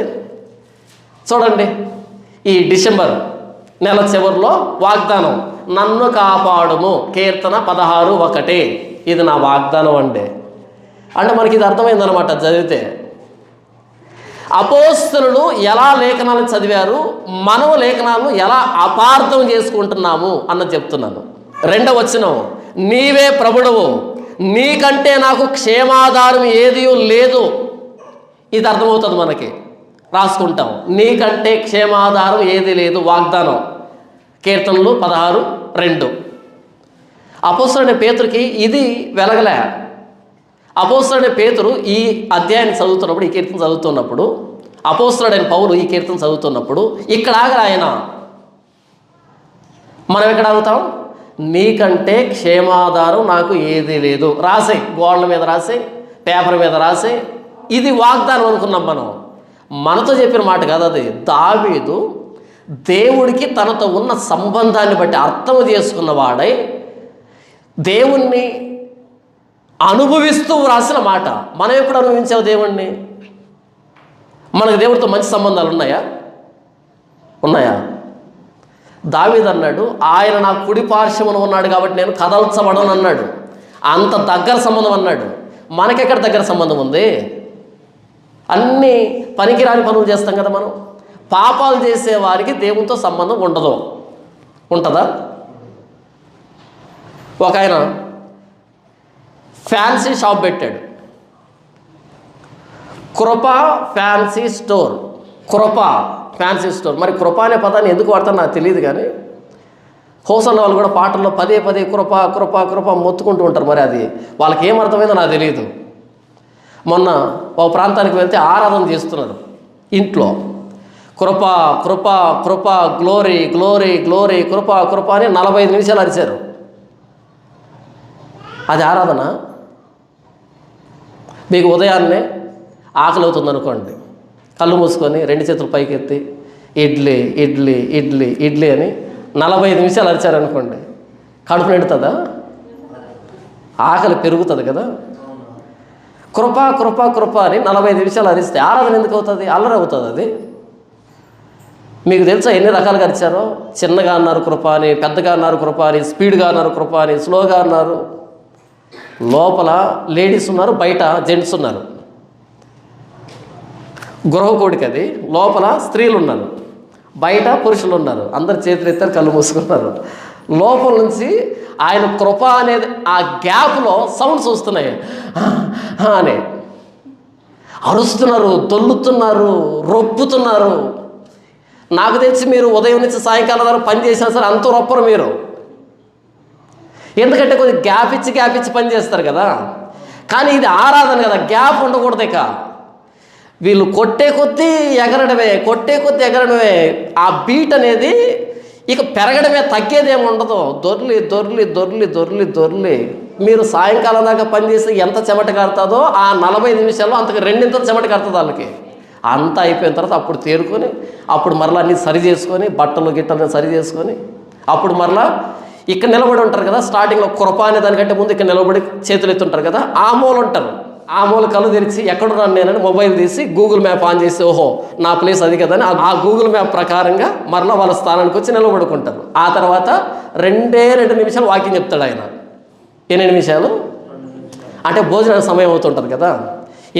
చూడండి ఈ డిసెంబర్ నెల చివరిలో వాగ్దానం, నన్ను కాపాడుము. కీర్తన 16:1. ఇది నా వాగ్దానం అంటే మనకి ఇది అర్థమైందనమాట చదివితే. అపోస్తలులు ఎలా లేఖనాలను చదివారు, మనం లేఖనాలను ఎలా అపార్థం చేసుకుంటున్నాము అన్నది చెప్తున్నాను. 2వ వచనం, నీవే ప్రభుడవు, నీకంటే నాకు క్షేమాధారం ఏదీ లేదు. ఇది అర్థమవుతుంది మనకి, రాసుకుంటాం. నీకంటే క్షేమాధారం ఏది లేదు, వాగ్దానం. కీర్తనలు 16:2. అపోస్తలుడైన పేతురుకి ఇది వెలగలే. అపోస్తలుడైన పేతురు ఈ అధ్యాయాన్ని చదువుతున్నప్పుడు, ఈ కీర్తన చదువుతున్నప్పుడు, అపోస్తలుడైన పౌలు ఈ కీర్తన చదువుతున్నప్పుడు ఇక్కడ ఆగరు ఆయన. మనం ఎక్కడ అడుగుతాం? నీకంటే క్షేమాధారం నాకు ఏదీ లేదు. రాసేయి, గోడల మీద రాసేయి, పేపర్ మీద రాసేయి. ఇది వాగ్దానం అనుకున్నాం మనం. మనతో చెప్పిన మాట కాదు అది. దావీదు దేవుడికి తనతో ఉన్న సంబంధాన్ని బట్టి అర్థం చేసుకున్నవాడై దేవుణ్ణి అనుభవిస్తూ రాసిన మాట. మనం ఎప్పుడు అనుభవించావు దేవుణ్ణి? మనకు దేవుడితో మంచి సంబంధాలు ఉన్నాయా? ఉన్నాయా? దావీదు అన్నాడు, ఆయన నా కుడి పార్శ్వమున ఉన్నాడు కాబట్టి నేను కదల్చబడను అన్నాడు. అంత దగ్గర సంబంధం అన్నాడు. మనకెక్కడ దగ్గర సంబంధం ఉంది? అన్నీ పనికిరాని పనులు చేస్తాం కదా మనం. పాపాలు చేసే వారికి దేవునితో సంబంధం ఉండదు. ఉంటుందా? ఒక ఆయన ఫ్యాన్సీ షాప్ పెట్టాడు, కృప ఫ్యాన్సీ స్టోర్. కృప ఫ్యాన్సీ స్టోర్. మరి కృప అనే పదాన్ని ఎందుకు వాడతారో నాకు తెలియదు, కానీ హోసన్న వాళ్ళు కూడా పాటల్లో పదే పదే కృప కృప కృప మొత్తుకుంటూ ఉంటారు. మరి అది వాళ్ళకి ఏమర్థమైందో నాకు తెలియదు. మొన్న ఒక ప్రాంతానికి వెళ్తే ఆరాధన చేస్తున్నారు ఇంట్లో. కృప కృప కృప, గ్లోరీ గ్లోరీ గ్లోరీ, కృప కృప అని 45 నిమిషాలు అరిచారు. అది ఆరాధన? మీకు ఉదయాన్నే ఆకలి అవుతుంది అనుకోండి, కళ్ళు మూసుకొని 2 చేతులు పైకి ఎత్తి ఇడ్లీ ఇడ్లీ ఇడ్లీ ఇడ్లీ అని 45 నిమిషాలు అరిచారనుకోండి, కడుపు నిండుతుందా? ఆకలి పెరుగుతుంది కదా. కృప కృప కృప అని 45 నిమిషాలు అరిస్తే ఆరాధన ఎందుకు అవుతుంది? అల్లరి అవుతుంది అది. మీకు తెలుసా ఎన్ని రకాలుగా అరిచారో? చిన్నగా అన్నారు కృప అని, పెద్దగా అన్నారు కృప అని, స్పీడ్గా అన్నారు కృప అని, స్లోగా అన్నారు. లోపల లేడీస్ ఉన్నారు, బయట జెంట్స్ ఉన్నారు. గృహకోడికి అది. లోపల స్త్రీలు ఉన్నారు, బయట పురుషులు ఉన్నారు. అందరు చేతులు ఎత్తారు, కళ్ళు మూసుకున్నారు. లోపల నుంచి ఆయన కృప అనేది ఆ గ్యాప్లో సౌండ్స్ వస్తున్నాయి. అని అరుస్తున్నారు, దొల్లుతున్నారు, రొప్పుతున్నారు. నాకు తెలిసి మీరు ఉదయం నుంచి సాయంకాలం వరకు పని చేసినా సరే అంత రొప్పరు మీరు. ఎందుకంటే కొద్దిగా గ్యాప్ ఇచ్చి పని చేస్తారు కదా. కానీ ఇది ఆరాధన కదా, గ్యాప్ ఉండకూడదు. ఇక వీళ్ళు కొట్టే కొద్దీ ఎగరడమే. ఆ బీట్ అనేది ఇక పెరగడమే, తగ్గేదేమి ఉండదు. దొర్లి మీరు సాయంకాలం దాకా పనిచేసి ఎంత చెమట కారుతుందో ఆ 45 నిమిషాల్లో అంతకు 2 చెమట కారుతుంది వాళ్ళకి. అంతా అయిపోయిన తర్వాత అప్పుడు తేరుకొని, అప్పుడు మరలా అన్నీ సరి చేసుకొని, బట్టలు గిట్టలు సరి చేసుకొని, అప్పుడు మరలా ఇక్కడ నిలబడి ఉంటారు కదా. స్టార్టింగ్లో కృప అనే దానికంటే ముందు ఇక్కడ నిలబడి చేతులు ఎత్తుంటారు కదా. ఆ మూల ఉంటారు. ఆ మూల కళ్ళు తెరిచి ఎక్కడున్నాను నేనని మొబైల్ తీసి గూగుల్ మ్యాప్ ఆన్ చేసి, ఓహో నా ప్లేస్ అది కదా అని ఆ గూగుల్ మ్యాప్ ప్రకారంగా మరలా వాళ్ళ స్థానానికి వచ్చి నిలబడుకుంటారు. ఆ తర్వాత 2 నిమిషాలు వాకింగ్ చెప్తాడు ఆయన. ఎన్ని నిమిషాలు అంటే భోజనానికి సమయం అవుతుంటుంది కదా.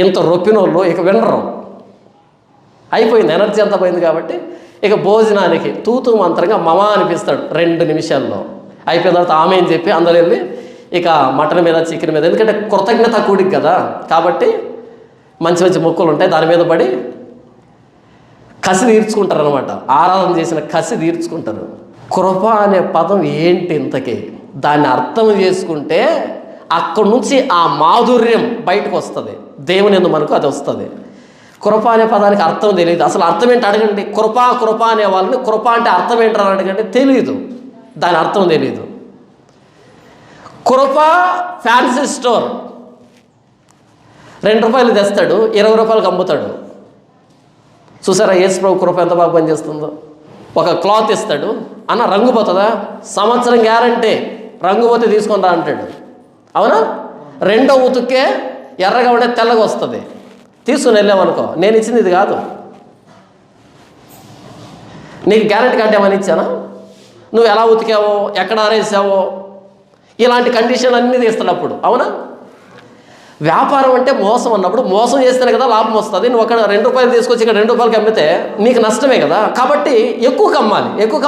ఇంత రొప్పినోళ్ళు ఇక వినరు. అయిపోయింది, ఎనర్జీ అంతా పోయింది కాబట్టి ఇక భోజనానికి తూతూ మంత్రంగా మమ అనిపిస్తాడు 2 నిమిషాల్లో. అయిపోయిన తర్వాత ఆమె అని చెప్పి అందరూ వెళ్ళి ఇక మటన్ మీద చికెన్ మీద, ఎందుకంటే కృతజ్ఞత కూడికి కదా కాబట్టి మంచి మంచి మొక్కలు ఉంటాయి, దాని మీద పడి కసి తీర్చుకుంటారు అనమాట. ఆరాధన చేసిన కసి తీర్చుకుంటారు. కృప అనే పదం ఏంటి ఇంతకీ? దాన్ని అర్థం చేసుకుంటే అక్కడి నుంచి ఆ మాధుర్యం బయటకు వస్తుంది. దేవుని యందు మనకు అది వస్తుంది. కృప అనే పదానికి అర్థం తెలియదు. అసలు అర్థం ఏంటి అడగండి. కృప అనే వాళ్ళని కృప అంటే అర్థం ఏంటని అడగండి, తెలియదు. దాని అర్థం తెలియదు. కృప ఫ్యాన్సీ స్టోర్, 2 రూపాయలు తెస్తాడు, 20 రూపాయలకు అమ్ముతాడు. చూసారా యేసు ప్రభు కృప ఎంత బాగా పనిచేస్తుందో. ఒక క్లాత్ ఇస్తాడు, అన్న రంగు పోతుందా? సంవత్సరం గ్యారంటీ, రంగు పోతే తీసుకొని రా అంటాడు. అవునా? 2వ ఉతుక్కే ఎర్రగా ఉండే తెల్లగా వస్తుంది. తీసుకుని వెళ్ళామనుకో, నేను ఇచ్చింది ఇది కాదు, నీకు గ్యారెంటీ కార్డు ఏమని ఇచ్చానా? నువ్వు ఎలా ఉతికావో, ఎక్కడ ఆరేసావో, ఇలాంటి కండిషన్లు అన్నీ తీస్తాడు అప్పుడు. అవునా? వ్యాపారం అంటే మోసం అన్నప్పుడు మోసం చేస్తేనే కదా లాభం వస్తుంది. నువ్వు అక్కడ 2 రూపాయలు తీసుకొచ్చి ఇక్కడ 2 రూపాయలకి అమ్మితే నీకు నష్టమే కదా. కాబట్టి ఎక్కువ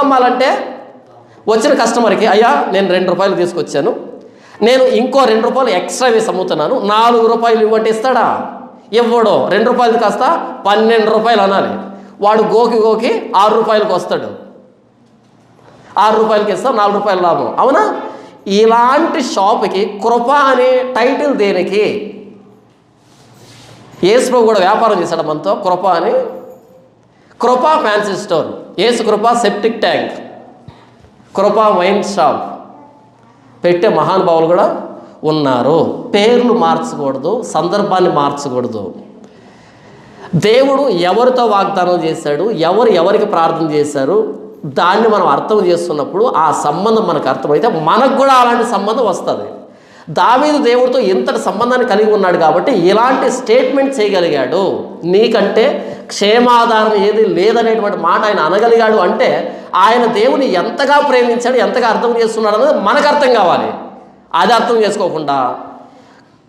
కమ్మాలంటే వచ్చిన కస్టమర్కి, అయ్యా నేను 2 రూపాయలు తీసుకొచ్చాను, నేను ఇంకో 2 రూపాయలు ఎక్స్ట్రా వేసి అమ్ముతున్నాను, 4 రూపాయలు ఇవ్వంటే ఇస్తాడా? ఇవ్వడో. 2 రూపాయలు కాస్త 12 రూపాయలు అనాలి. వాడు గోకి 6 రూపాయలకు వస్తాడు. 6 రూపాయలకి ఇస్తాం, 4 రూపాయలు లాభం. అవునా? ఇలాంటి షాపుకి కృప అనే టైటిల్ దేనికి? యేసు ప్రభు కూడా వ్యాపారం చేశాడు మనతో, కృప అని. కృప ఫ్యాన్సీ స్టోర్, యేసు కృప సెప్టిక్ ట్యాంక్, కృప వైన్ షాప్ పెట్టే మహానుభావులు కూడా ఉన్నారు. పేర్లు మార్చకూడదు, సందర్భాన్ని మార్చకూడదు. దేవుడు ఎవరితో వాగ్దానం చేశాడు, ఎవరికి ప్రార్థన చేశారు, దాన్ని మనం అర్థం చేస్తున్నప్పుడు ఆ సంబంధం మనకు అర్థమైతే మనకు కూడా అలాంటి సంబంధం వస్తుంది. దావీదు దేవుడితో ఇంతటి సంబంధాన్ని కలిగి ఉన్నాడు కాబట్టి ఇలాంటి స్టేట్మెంట్ చేయగలిగాడు. నీకంటే క్షేమాధారం ఏది లేదనేటువంటి మాట ఆయన అనగలిగాడు అంటే ఆయన దేవుని ఎంతగా ప్రేమించాడు, ఎంతగా అర్థం చేస్తున్నాడు అనేది మనకు అర్థం కావాలి. అది అర్థం చేసుకోకుండా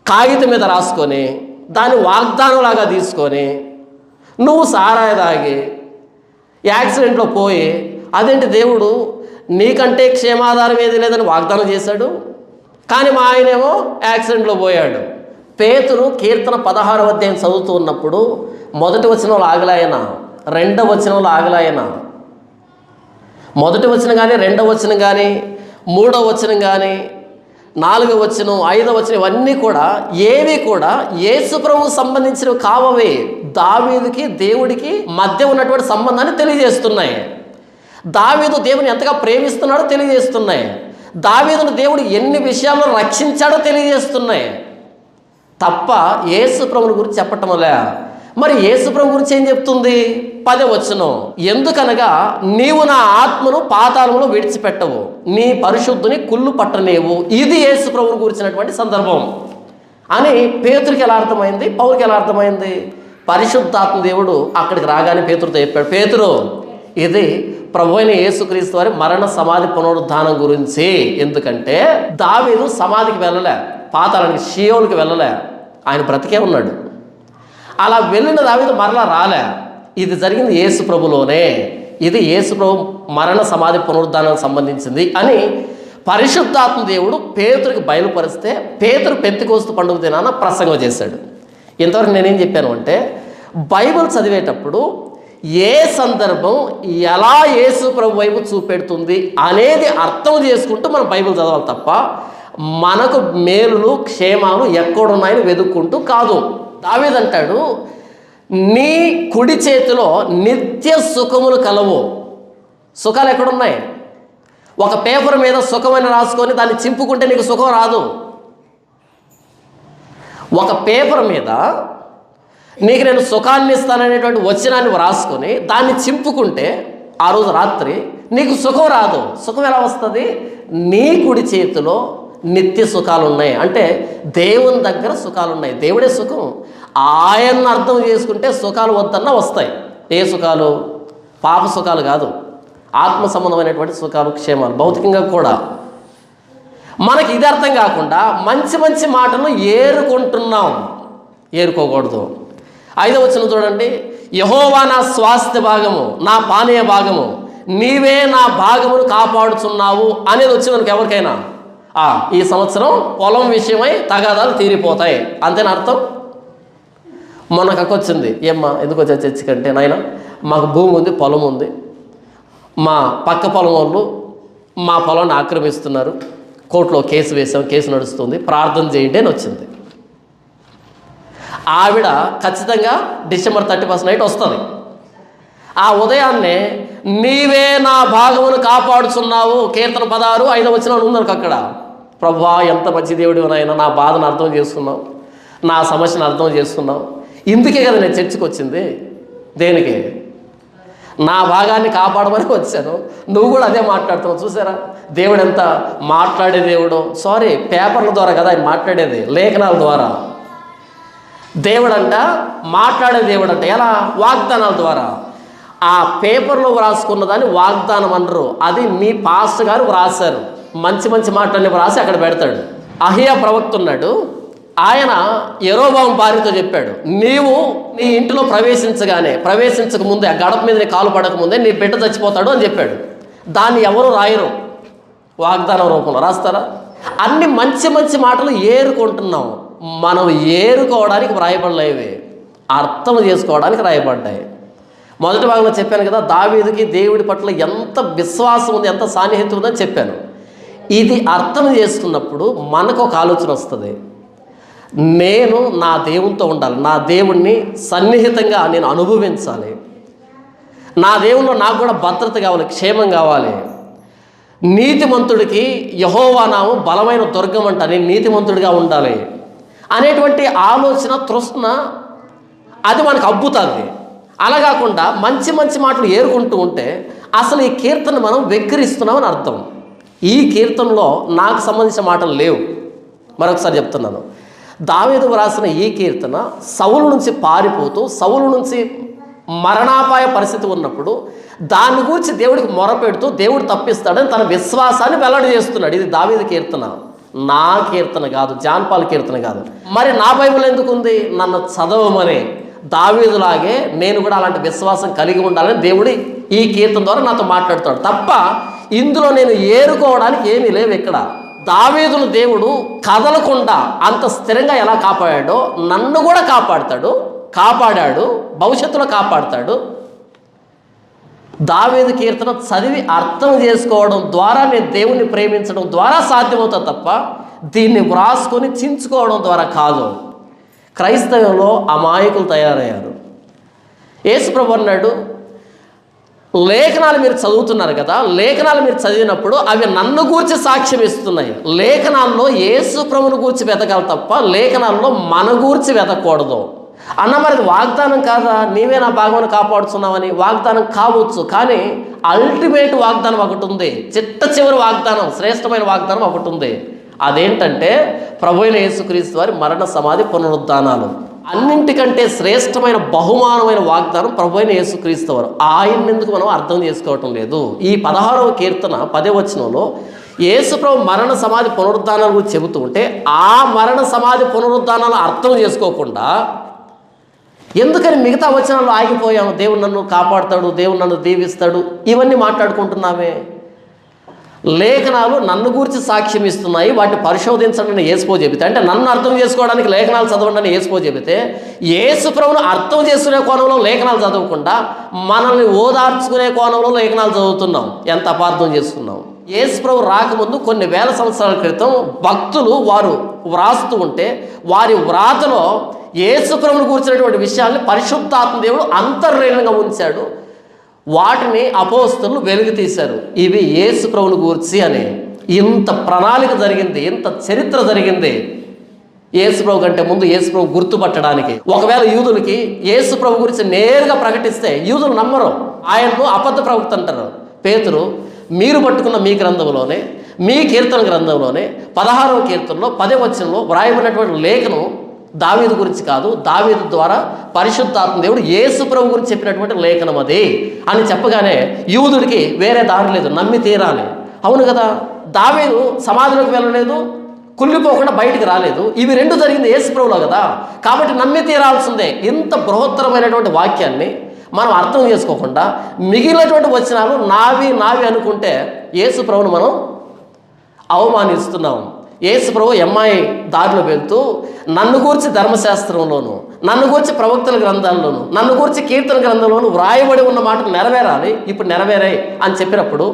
కాగితం మీద రాసుకొని దాన్ని వాగ్దానంలాగా తీసుకొని నువ్వు సారాయి తాగి యాక్సిడెంట్లో పోయి అదేంటి దేవుడు నీకంటే క్షేమాధారం ఏది లేదని వాగ్దానం చేశాడు, కానీ మా ఆయనేమో యాక్సిడెంట్లో పోయాడు. పేతురు కీర్తన 16వ అధ్యాయం చదువుతూ ఉన్నప్పుడు మొదటి వచనంలో ఆగలాయన, రెండవ వచనంలో ఆగలాయన, మొదటి వచనం కానీ రెండవ వచనం కానీ మూడవ వచనం కానీ 4వ వచనం 5వ వచనం ఇవన్నీ కూడా ఏవి కూడా యేసు ప్రభువుకు సంబంధించినవి కావవి. దావీదుకి దేవుడికి మధ్య ఉన్నటువంటి సంబంధాన్ని తెలియజేస్తున్నాయి. దావీదు దేవుని ఎంతగా ప్రేమిస్తున్నాడో తెలియజేస్తున్నాయి. దావీదును దేవుడు ఎన్ని విషయాల్లో రక్షించాడో తెలియజేస్తున్నాయి తప్ప యేసు ప్రభువుని గురించి చెప్పటం లే. మరి యేసు ప్రభు గురించి ఏం చెప్తుంది? 10వ వచనం, ఎందుకనగా నీవు నా ఆత్మను పాతాళంలో విడిచిపెట్టవు, నీ పరిశుద్ధుని కుళ్ళు పట్టనేవు. ఇది యేసు ప్రభువుని గురించినటువంటి సందర్భం అని పేతురికి ఎలా అర్థమైంది, పౌలుకి ఎలా అర్థమైంది? పరిశుద్ధాత్మ దేవుడు అక్కడికి రాగానే పేతురుతో చెప్పాడు, పేతురు ఇది ప్రభు అయిన యేసుక్రీస్తు వారి మరణ సమాధి పునరుద్ధానం గురించి. ఎందుకంటే దావీదు సమాధికి వెళ్ళలే, పాతాళానికి షియోలుకి వెళ్ళలే, ఆయన బ్రతికే ఉన్నాడు. అలా వెళ్ళిన దావీదు మరలా రాలే. ఇది జరిగింది యేసు ప్రభులోనే, ఇది యేసు ప్రభు మరణ సమాధి పునరుద్ధానానికి సంబంధించింది అని పరిశుద్ధాత్మ దేవుడు పేతురికి బయలుపరిస్తే పేతురు పెంతెకోస్తు పండుగ దినాన ప్రసంగం చేశాడు. ఇంతవరకు నేనేం చెప్పాను అంటే బైబిల్ చదివేటప్పుడు ఏ సందర్భం ఎలా యేసు ప్రభు వైపు చూపెడుతుంది అనేది అర్థం చేసుకుంటూ మనం బైబిల్ చదవాలి తప్ప మనకు మేలులు క్షేమాలు ఎక్కడున్నాయని వెతుక్కుంటూ కాదు. దావీదు అంటాడు, నీ కుడి చేతిలో నిత్య సుఖములు కలవు. సుఖాలు ఎక్కడున్నాయి? ఒక పేపర్ మీద సుఖమని రాసుకొని దాన్ని చింపుకుంటే నీకు సుఖం రాదు. ఒక పేపర్ మీద నీకు నేను సుఖాన్ని ఇస్తాననేటువంటి వచనాన్ని రాసుకొని దాన్ని చింపుకుంటే ఆ రోజు రాత్రి నీకు సుఖం రాదు. సుఖం ఎలా వస్తుంది? నీ కుడి చేతిలో నిత్య సుఖాలు ఉన్నాయి అంటే దేవుని దగ్గర సుఖాలు ఉన్నాయి. దేవుడే సుఖం. ఆయన్ని అర్థం చేసుకుంటే సుఖాలు వద్దన్నా వస్తాయి. ఏ సుఖాలు? పాప సుఖాలు కాదు, ఆత్మ సంబంధమైనటువంటి సుఖాలు, క్షేమాలు, భౌతికంగా కూడా. మనకి ఇది అర్థం కాకుండా మంచి మంచి మాటలు ఏరుకుంటున్నాం. ఏరుకోకూడదు. 5వ వచనం చూడండి, యెహోవా నా స్వాస్థ్య భాగము, నా పానీయ భాగము, నీవే నా భాగమును కాపాడుచున్నావు అనేది వచ్చిందనుకు ఎవరికైనా ఈ సంవత్సరం పొలం విషయమై తగాదాలు తీరిపోతాయి అంతేనా అర్థం? మొన్న కక్కొచ్చింది, ఏమ్మా ఎందుకు వచ్చా చర్చికంటే, నాయన మాకు భూమి ఉంది, పొలం ఉంది, మా పక్క పొలం వాళ్ళు మా పొలాన్ని ఆక్రమిస్తున్నారు, కోర్టులో కేసు వేసాం, కేసు నడుస్తుంది, ప్రార్థన చేయండి అని వచ్చింది. ఆవిడ ఖచ్చితంగా డిసెంబర్ 31 నైట్ వస్తుంది. ఆ ఉదయాన్నే నీవే నా భాగమును కాపాడుచున్నావు, కీర్తన 16 5వ వచనం ఉందనుకు అక్కడ. ప్రభువా ఎంత మంచి దేవుడు నాయన, నా బాధను అర్థం చేసుకున్నావు, నా సమస్యను అర్థం చేసుకున్నావు. ఇందుకే కదా నేను చర్చికి వచ్చింది. దేనికి? నా భాగాన్ని కాపాడమని వచ్చాను. నువ్వు కూడా అదే మాట్లాడుతున్నావు. చూసారా దేవుడు ఎంత మాట్లాడే దేవుడు. సారీ, పేపర్ల ద్వారా కదా ఆయన మాట్లాడేది, లేఖనాల ద్వారా. దేవుడంట మాట్లాడే దేవుడంట. ఎలా? వాగ్దానాల ద్వారా. ఆ పేపర్లో వ్రాసుకున్న దాన్ని వాగ్దానం అనరు, అది మీ పాస్టర్ గారు వ్రాసారు. మంచి మంచి మాటలన్నీ వ్రాసి అక్కడ పెడతాడు. అహియా ప్రవక్త ఉన్నాడు, ఆయన యెరోబాము భార్యతో చెప్పాడు, నీవు నీ ఇంటిలో ప్రవేశించక ముందే, గడప మీద నీ కాలు పడక ముందే నీ బిడ్డ చచ్చిపోతాడు అని చెప్పాడు. దాన్ని ఎవరు రాయరు, వాగ్దానం రూపంలో రాస్తారా? అన్ని మంచి మంచి మాటలు ఏరుకుంటున్నాం. మనం ఏరుకోవడానికి రాయబడలేవి, అర్థం చేసుకోవడానికి రాయబడ్డాయి. మొదటి భాగంలో చెప్పాను కదా, దావీదుకి దేవుడి పట్ల ఎంత విశ్వాసం ఉంది, ఎంత సాన్నిహిత్యం ఉందని చెప్పాను. ఇది అర్థం చేసుకున్నప్పుడు మనకు ఒక ఆలోచన వస్తుంది. నేను నా దేవునితో ఉండాలి, నా దేవుణ్ణి సన్నిహితంగా నేను అనుభవించాలి, నా దేవునిలో నాకు కూడా భద్రత కావాలి, క్షేమం కావాలి. నీతిమంతుడికి యెహోవా నామం బలమైన దుర్గం అంట, నేను నీతిమంతుడిగా ఉండాలి అనేటువంటి ఆలోచన, తృష్ణ అది మనకు అబ్బుతుంది. అలా కాకుండా మంచి మంచి మాటలు ఏరుకుంటూ ఉంటే అసలు ఈ కీర్తన మనం వెక్కిరిస్తున్నామని అర్థం. ఈ కీర్తనలో నాకు సంబంధించిన మాటలు లేవు. మరొకసారి చెప్తున్నాను, దావీదు వ్రాసిన ఈ కీర్తన సౌలు నుంచి పారిపోతూ, సౌలు నుంచి మరణాపాయ పరిస్థితి ఉన్నప్పుడు దాని గురించి దేవుడికి మొరపెడుతూ దేవుడు తప్పిస్తాడని తన విశ్వాసాన్ని వెల్లడి చేస్తున్నాడు. ఇది దావీదు కీర్తన, నా కీర్తన కాదు, జాన్ పాల్ కీర్తన కాదు. మరి నా బైబిల్ ఎందుకుంది? నన్ను చదవమని. దావీదులాగే నేను కూడా అలాంటి విశ్వాసం కలిగి ఉండాలని దేవుడు ఈ కీర్తన ద్వారా నాతో మాట్లాడుతాడు తప్ప ఇందులో నేను ఏరుకోవడానికి ఏమీ లేవు. ఇక్కడ దావీదును దేవుడు కదలకుండా అంత స్థిరంగా ఎలా కాపాడాడో నన్ను కూడా కాపాడాడు, భవిష్యత్తులో కాపాడుతాడు. దావీదు కీర్తన చదివి అర్థం చేసుకోవడం ద్వారా నేను దేవుణ్ణి ప్రేమించడం ద్వారా సాధ్యమవుతుంది తప్ప దీన్ని వ్రాసుకొని చించుకోవడం ద్వారా కాదు. క్రైస్తవంలో అమాయకులు తయారయ్యారు. యేసుప్రభు అన్నాడు, లేఖనాలు మీరు చదువుతున్నారు కదా, లేఖనాలు మీరు చదివినప్పుడు అవి నన్ను గూర్చి సాక్ష్యం ఇస్తున్నాయి. లేఖనాల్లో యేసుప్రభుని గూర్చి వెతకాలి తప్ప లేఖనాల్లో మన గూర్చి వెతకూడదు అన్న. మరి వాగ్దానం కాదా? నీవే నా భాగమని కాపాడుతున్నావని వాగ్దానం కావచ్చు, కానీ అల్టిమేట్ వాగ్దానం ఒకటి ఉంది, చిట్ట చివరి వాగ్దానం, శ్రేష్టమైన వాగ్దానం ఒకటి ఉంది. అదేంటంటే ప్రభువైన యేసుక్రీస్తు వారి మరణ సమాధి పునరుద్ధానాలు. అన్నింటికంటే శ్రేష్టమైన బహుమానమైన వాగ్దానం ప్రభువైన యేసుక్రీస్తు వారు. ఆయన్ని ఎందుకు మనం అర్థం చేసుకోవటం లేదు? ఈ 16వ కీర్తన 10వ వచనంలో యేసుప్రభు మరణ సమాధి పునరుద్ధానాల గురించి చెబుతూ ఉంటే ఆ మరణ సమాధి పునరుద్ధానాలు అర్థం చేసుకోకుండా ఎందుకని మిగతా వచనాల్లో ఆగిపోయాము? దేవుడు నన్ను కాపాడుతాడు, దేవుడు నన్ను దీవిస్తాడు, ఇవన్నీ మాట్లాడుకుంటున్నామే. లేఖనాలు నన్ను గురించి సాక్ష్యం ఇస్తున్నాయి, వాటిని పరిశోధించండి యేసుప్రభు చెబితే, అంటే నన్ను అర్థం చేసుకోవడానికి లేఖనాలు చదవండి అని యేసుప్రభు చెబితే, యేసుప్రభును అర్థం చేసుకునే కోణంలో లేఖనాలు చదవకుండా మనల్ని ఓదార్చుకునే కోణంలో లేఖనాలు చదువుతున్నాం. ఎంత అపార్థం చేసుకున్నాం. యేసుప్రభు రాకముందు కొన్ని వేల సంవత్సరాల క్రితం భక్తులు వారు వ్రాస్తూ ఉంటే వారి వ్రాతలో యేసుప్రభుని కూర్చున్నటువంటి విషయాల్ని పరిశుద్ధాత్మ దేవుడు అంతర్లీనంగా ఉంచాడు. వాటిని అపోస్తలులు వెలుగు తీశారు. ఇవి యేసుప్రభుని గూర్చి అని. ఇంత ప్రణాళిక జరిగింది, ఇంత చరిత్ర జరిగింది యేసుప్రభు కంటే ముందు యేసుప్రభు గుర్తుపట్టడానికి. ఒకవేళ యూదులకి యేసుప్రభు గురించి నేరుగా ప్రకటిస్తే యూదులు నమ్మరు, ఆయనను అబద్ధ ప్రవక్త అంటారు. పేతురు, మీరు పట్టుకున్న మీ గ్రంథంలోనే, మీ కీర్తన గ్రంథంలోనే 16వ కీర్తనలో 10వ వచనంలో వ్రాయబడినటువంటి లేఖనం దావీదు గురించి కాదు, దావీదు ద్వారా పరిశుద్ధాత్మ దేవుడు యేసుప్రభు గురించి చెప్పినటువంటి లేఖనం అది అని చెప్పగానే యూదుడికి వేరే దారి లేదు, నమ్మి తీరాలి. అవును కదా, దావీదు సమాధిలోకి వెళ్ళలేదు, కుళ్ళిపోకుండా బయటికి రాలేదు. ఇవి రెండు జరిగింది యేసుప్రభులో కదా, కాబట్టి నమ్మి తీరాల్సిందే. ఇంత బృహత్తరమైనటువంటి వాక్యాన్ని మనం అర్థం చేసుకోకుండా మిగిలినటువంటి వచనాలు నావి అనుకుంటే యేసుప్రభును మనం అవమానిస్తున్నాం. యేసుప్రభు ఎమ్మాయి దారిలో వెళ్తూ నన్ను గూర్చి ధర్మశాస్త్రంలోను, నన్ను గూర్చి ప్రవక్తల గ్రంథాల్లోను, నన్ను గూర్చి కీర్తన గ్రంథంలోను వ్రాయబడి ఉన్న మాటలు నెరవేరాలి, ఇప్పుడు నెరవేరాయి అని చెప్పినప్పుడు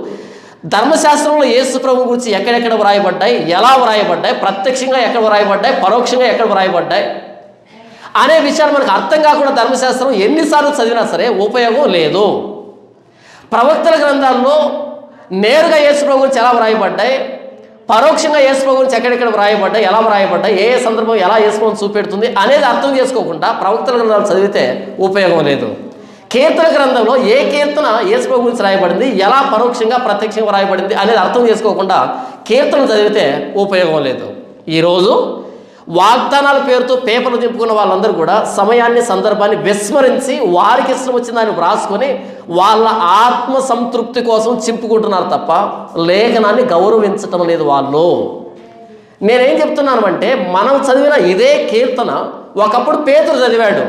ధర్మశాస్త్రంలో యేసుప్రభు గురించి ఎక్కడెక్కడ వ్రాయబడ్డాయి, ఎలా వ్రాయబడ్డాయి, ప్రత్యక్షంగా ఎక్కడ వ్రాయబడ్డాయి, పరోక్షంగా ఎక్కడ వ్రాయబడ్డాయి అనే విషయాలు మనకు అర్థం కాకుండా ధర్మశాస్త్రం ఎన్నిసార్లు చదివినా సరే ఉపయోగం లేదు. ప్రవక్తల గ్రంథాల్లో నేరుగా యేసుప్రభు గురించి ఎలా వ్రాయబడ్డాయి, పరోక్షంగా యేసుప్రభు గురించి ఎక్కడెక్కడ వ్రాయబడ్డాయి, ఎలా వ్రాయబడ్డాయి, ఏ సందర్భం ఎలా యేసుప్రభుని చూపెడుతుంది అనేది అర్థం చేసుకోకుండా ప్రవక్తల గ్రంథాలు చదివితే ఉపయోగం లేదు. కీర్తన గ్రంథంలో ఏ కీర్తన యేసుప్రభు గురించి రాయబడింది, ఎలా పరోక్షంగా ప్రత్యక్షంగా రాయబడింది అనేది అర్థం చేసుకోకుండా కీర్తన చదివితే ఉపయోగం లేదు. ఈరోజు వాగ్దానాల పేరుతో పేపర్లు దింపుకున్న వాళ్ళందరూ కూడా సమయాన్ని, సందర్భాన్ని విస్మరించి వారికి ఇష్టం వచ్చిన దాన్ని వ్రాసుకొని వాళ్ళ ఆత్మ సంతృప్తి కోసం చింపుకుంటున్నారు తప్ప లేఖనాన్ని గౌరవించటం లేదు వాళ్ళు. నేనేం చెప్తున్నాను అంటే, మనం చదివిన ఇదే కీర్తన ఒకప్పుడు పేతురు చదివాడు.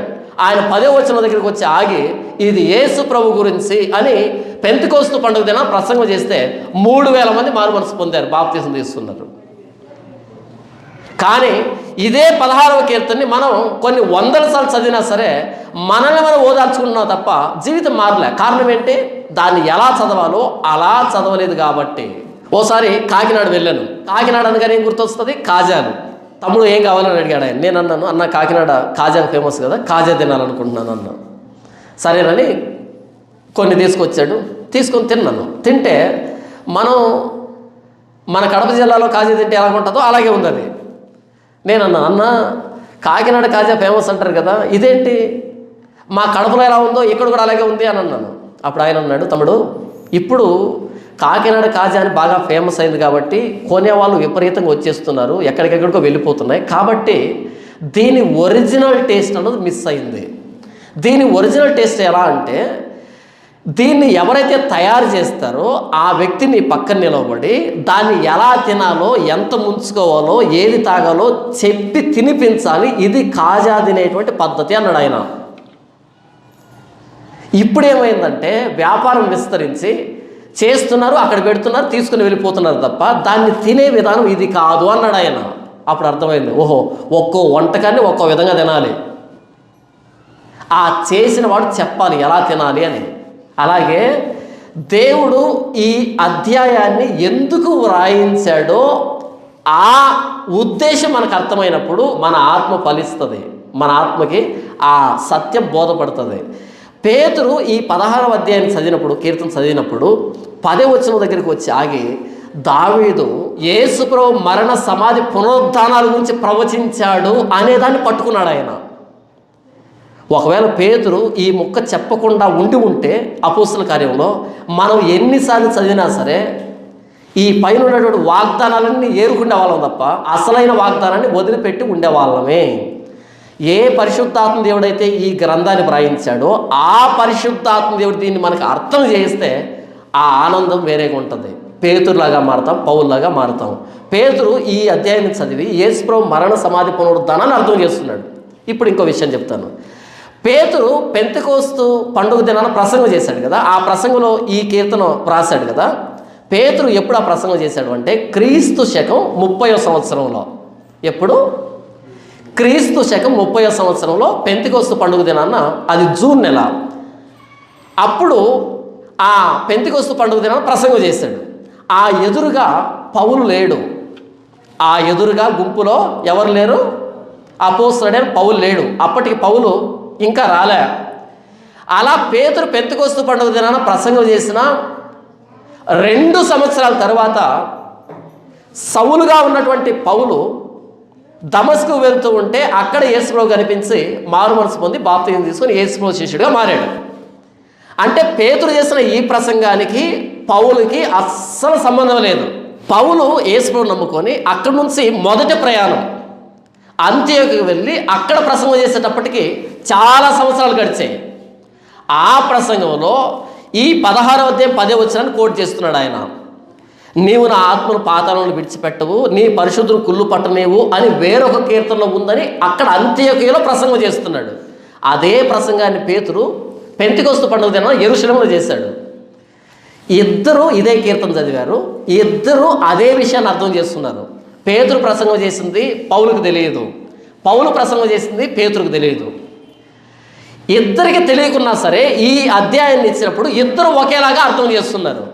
ఆయన 10వ వచనం దగ్గరికి వచ్చి ఆగి ఇది యేసు ప్రభు గురించి అని పెంతెకోస్తు పండుగ దిన ప్రసంగం చేస్తే 3000 మంది మారు మనసు పొందారు, బాప్తిసం తీసుకున్నారు. కానీ ఇదే 16వ కీర్తనని మనం కొన్ని వందల సార్లు చదివినా సరే మనల్ని మనం ఓదార్చుకుంటున్నాం తప్ప జీవితం మారలే. కారణం ఏంటి? దాన్ని ఎలా చదవాలో అలా చదవలేదు కాబట్టి. ఓసారి కాకినాడ వెళ్ళాను. కాకినాడ అనగానే ఏం గుర్తొస్తుంది? కాజాలు. తమ్ముడు ఏం కావాలని అడిగాడు ఆయన. నేను అన్నాను, అన్న కాకినాడ కాజా ఫేమస్ కదా, కాజా తినాలనుకుంటున్నాను అన్నా. సరేనని కొన్ని తీసుకొచ్చాడు, తీసుకొని తిన్నాను. తింటే మన కడప జిల్లాలో కాజా తింటే ఎలా ఉంటుందో అలాగే ఉంది అది. నేను అన్నా, అన్న కాకినాడ కాజా ఫేమస్ అంటారు కదా, ఇదేంటి మా కడపలో ఎలా ఉందో ఇక్కడ కూడా అలాగే ఉంది అని అన్నాను. అప్పుడు ఆయన అన్నాడు, తమ్ముడు ఇప్పుడు కాకినాడ కాజా అని బాగా ఫేమస్ అయింది కాబట్టి కొనేవాళ్ళు విపరీతంగా వచ్చేస్తున్నారు, ఎక్కడికెక్కడికో వెళ్ళిపోతున్నాయి, కాబట్టి దీని ఒరిజినల్ టేస్ట్ అన్నది మిస్ అయింది. దీని ఒరిజినల్ టేస్ట్ ఎలా అంటే, దీన్ని ఎవరైతే తయారు చేస్తారో ఆ వ్యక్తిని పక్కన నిలబడి దాన్ని ఎలా తినాలో, ఎంత ముంచుకోవాలో, ఏది తాగాలో చెప్పి తినిపించాలి, ఇది కాజా తినేటువంటి పద్ధతి అన్నాడు ఆయన. ఇప్పుడేమైందంటే వ్యాపారం విస్తరించి చేస్తున్నారు, అక్కడ పెడుతున్నారు, తీసుకుని వెళ్ళిపోతున్నారు తప్ప దాన్ని తినే విధానం ఇది కాదు అన్నాడు ఆయన. అప్పుడు అర్థమైంది, ఓహో ఒక్కో వంటకాన్ని ఒక్కో విధంగా తినాలి, ఆ చేసిన వాడు చెప్పాలి ఎలా తినాలి అని. అలాగే దేవుడు ఈ అధ్యాయాన్ని ఎందుకు వ్రాయించాడో ఆ ఉద్దేశం మనకు అర్థమైనప్పుడు మన ఆత్మ ఫలిస్తుంది, మన ఆత్మకి ఆ సత్యం బోధపడుతుంది. పేతురు ఈ 16వ అధ్యాయాన్ని చదివినప్పుడు, కీర్తన చదివినప్పుడు 10వ వచనం దగ్గరికి వచ్చి ఆగి, దావీదు యేసుప్రభు మరణ సమాధి పునరుద్ధానాల గురించి ప్రవచించాడు అనేదాన్ని పట్టుకున్నాడు ఆయన. ఒకవేళ పేతురు ఈ ముక్క చెప్పకుండా ఉంటే అపోస్తుల కార్యంలో మనం ఎన్నిసార్లు చదివినా సరే ఈ పైన ఉన్నటువంటి వాగ్దానాలన్నీ ఏరుకుండే వాళ్ళం తప్ప అసలైన వాగ్దానాన్ని వదిలిపెట్టి ఉండేవాళ్ళమే. ఏ పరిశుద్ధాత్మ దేవుడైతే ఈ గ్రంథాన్ని వ్రాయించాడో ఆ పరిశుద్ధాత్మ దేవుడు దీన్ని మనకు అర్థం చేస్తే ఆ ఆనందం వేరేగా ఉంటుంది. పేతురులాగా మారుతాం, పౌల్లాగా మారుతాం. పేతురు ఈ అధ్యాయాన్ని చదివి యేసుప్రభు మరణ సమాధి పునరుద్ధానాన్ని అర్థం చేస్తున్నాడు. ఇప్పుడు ఇంకో విషయం చెప్తాను. పేతురు పెంతెకోస్తు పండుగ దినాన ప్రసంగం చేశాడు కదా, ఆ ప్రసంగంలో ఈ కీర్తన రాశాడు కదా. పేతురు ఎప్పుడు ఆ ప్రసంగం చేశాడు అంటే క్రీస్తు శకం 30వ సంవత్సరంలో. ఎప్పుడు? క్రీస్తు శకం 30వ సంవత్సరంలో పెంతెకోస్తు పండుగ దినాన, అది జూన్ నెల. అప్పుడు ఆ పెంతెకోస్తు పండుగ దినాన ప్రసంగం చేశాడు. ఆ ఎదురుగా పౌలు లేడు, ఆ ఎదురుగా గుంపులో ఎవరు లేరు, అపోస్తలుడైన పౌలు లేడు. అప్పటికి పౌలు ఇంకా రాలే. అలా పేతురు పెంతెకోస్తు పండుగ దినాన ప్రసంగం చేసిన 2 సంవత్సరాల తర్వాత సౌలుగా ఉన్నటువంటి పౌలు దమస్కు వెళ్తూ ఉంటే అక్కడ యేసుప్రభు కనిపించి మారు మనసు పొంది బాప్తిజం తీసుకొని యేసుప్రభు శిష్యుడిగా మారాడు. అంటే పేతురు చేసిన ఈ ప్రసంగానికి పౌలుకి అస్సలు సంబంధం లేదు. పౌలు యేసుప్రభుని నమ్ముకొని అక్కడి నుంచి మొదటి ప్రయాణం అంత్యోకి వెళ్ళి అక్కడ ప్రసంగం చేసేటప్పటికి చాలా సంవత్సరాలు గడిచాయి. ఆ ప్రసంగంలో ఈ 16వ అధ్యాయం 10వ వచనాన్ని కోట్ చేస్తున్నాడు ఆయన. నీవు నా ఆత్మను పాతాళంలో విడిచిపెట్టవు, నీ పరిశుద్ధులు కుళ్ళు పట్టనేవు అని వేరొక కీర్తనలో ఉందని అక్కడ అంత్యోకియలో ప్రసంగం చేస్తున్నాడు. అదే ప్రసంగాన్ని పేతురు పెంతెకోస్తు పండుగ దినాన యెరూషలేములో చేశాడు. ఇద్దరు ఇదే కీర్తన చదివారు, ఇద్దరు అదే విషయాన్ని అర్థం చేస్తున్నారు. పేతురు ప్రసంగం చేసింది పౌలుకు తెలియదు, పౌలు ప్రసంగం చేసింది పేతురుకు తెలియదు. ఇద్దరికి తెలియకున్నా సరే ఈ అధ్యాయాన్ని ఇచ్చినప్పుడు ఇద్దరు ఒకేలాగా అర్థం చేస్తున్నారు.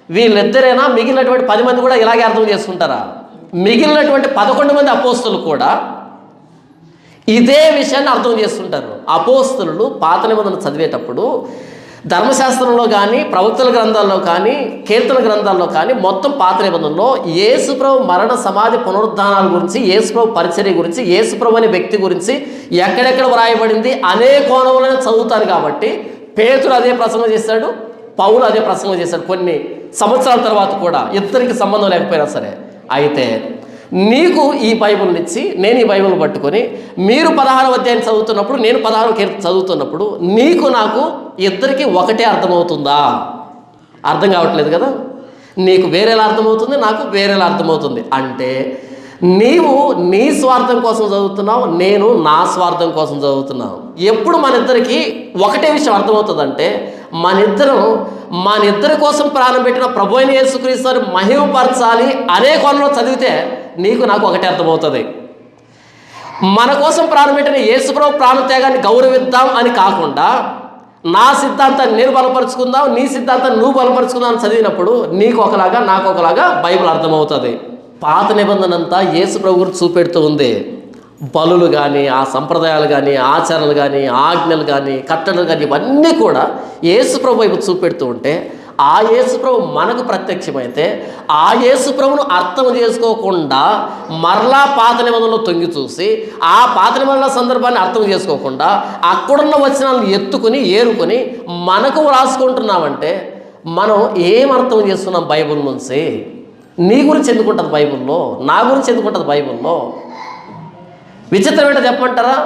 వీళ్ళిద్దరైనా మిగిలినటువంటి 10 మంది కూడా ఇలాగే అర్థం చేసుకుంటారా? మిగిలినటువంటి 11 మంది అపోస్తలు కూడా ఇదే విషయాన్ని అర్థం చేస్తుంటారు. అపోస్తలు పాత నిబంధన చదివేటప్పుడు ధర్మశాస్త్రంలో కానీ, ప్రవక్తల గ్రంథాల్లో కానీ, కీర్తన గ్రంథాల్లో కానీ మొత్తం పాత నిబంధనలో యేసుప్రభు మరణ సమాధి పునరుద్ధానాల గురించి, యేసుప్రభు పరిచర్య గురించి, యేసుప్రభు అనే వ్యక్తి గురించి ఎక్కడెక్కడ వ్రాయబడింది అనే కోణంలోనే చదువుతారు. కాబట్టి పేతురు అదే ప్రసంగం చేశాడు, పౌలు అదే ప్రసంగం చేశాడు కొన్ని సంవత్సరాల తర్వాత కూడా, ఇద్దరికి సంబంధం లేకపోయినా సరే. అయితే నీకు ఈ బైబిల్ని ఇచ్చి నేను ఈ బైబిల్ని పట్టుకొని మీరు 16వ అధ్యాయం చదువుతున్నప్పుడు, నేను 16వ కీర్తన చదువుతున్నప్పుడు నీకు నాకు ఇద్దరికి ఒకటే అర్థమవుతుందా? అర్థం కావట్లేదు కదా. నీకు వేరేలా అర్థమవుతుంది, నాకు వేరేలా అర్థమవుతుంది. అంటే నీవు నీ స్వార్థం కోసం చదువుతున్నావు, నేను నా స్వార్థం కోసం చదువుతున్నావు. ఎప్పుడు మన ఇద్దరికి ఒకటే విషయం అర్థమవుతుందంటే మన ఇద్దరి కోసం ప్రాణం పెట్టిన ప్రభు అయిన యేసుక్రీస్తుని మహిమపరచాలి అనే కోణంలో చదివితే నీకు నాకు ఒకటే అర్థమవుతుంది. మన కోసం ప్రాణం పెట్టిన యేసుప్రభు ప్రాణత్యాగాన్ని గౌరవిద్దాం అని కాకుండా నా సిద్ధాంతాన్ని నేను బలపరుచుకుందాం, నీ సిద్ధాంతాన్ని నువ్వు బలపరుచుకుందాం అని చదివినప్పుడు నీకు ఒకలాగా నాకు ఒకలాగా బైబిల్ అర్థమవుతుంది. పాత నిబంధన అంతా యేసు ప్రభు గురించి చూపెడుతూ ఉంది. బలులు కానీ, ఆ సంప్రదాయాలు కానీ, ఆచారాలు కానీ, ఆజ్ఞలు కానీ, కట్టడలు కానీ, ఇవన్నీ కూడా యేసు ప్రభు వైపు చూపెడుతూ ఉంటే, ఆ యేసు ప్రభు మనకు ప్రత్యక్షమైతే ఆ యేసు ప్రభును అర్థం చేసుకోకుండా మరలా పాత నిబంధనలో తొంగి చూసి ఆ పాత నిబంధనల సందర్భాన్ని అర్థం చేసుకోకుండా అక్కడున్న వచనాలను ఎత్తుకుని ఏరుకొని మనకు రాసుకుంటున్నామంటే మనం ఏం అర్థం చేస్తున్నాం బైబిల్ నుంచి? నీ గురించి ఎందుకు ఉంటుంది బైబిల్లో? నా గురించి ఎందుకు ఉంటుంది బైబిల్లో? విచిత్రం ఏంటో చెప్పమంటారా?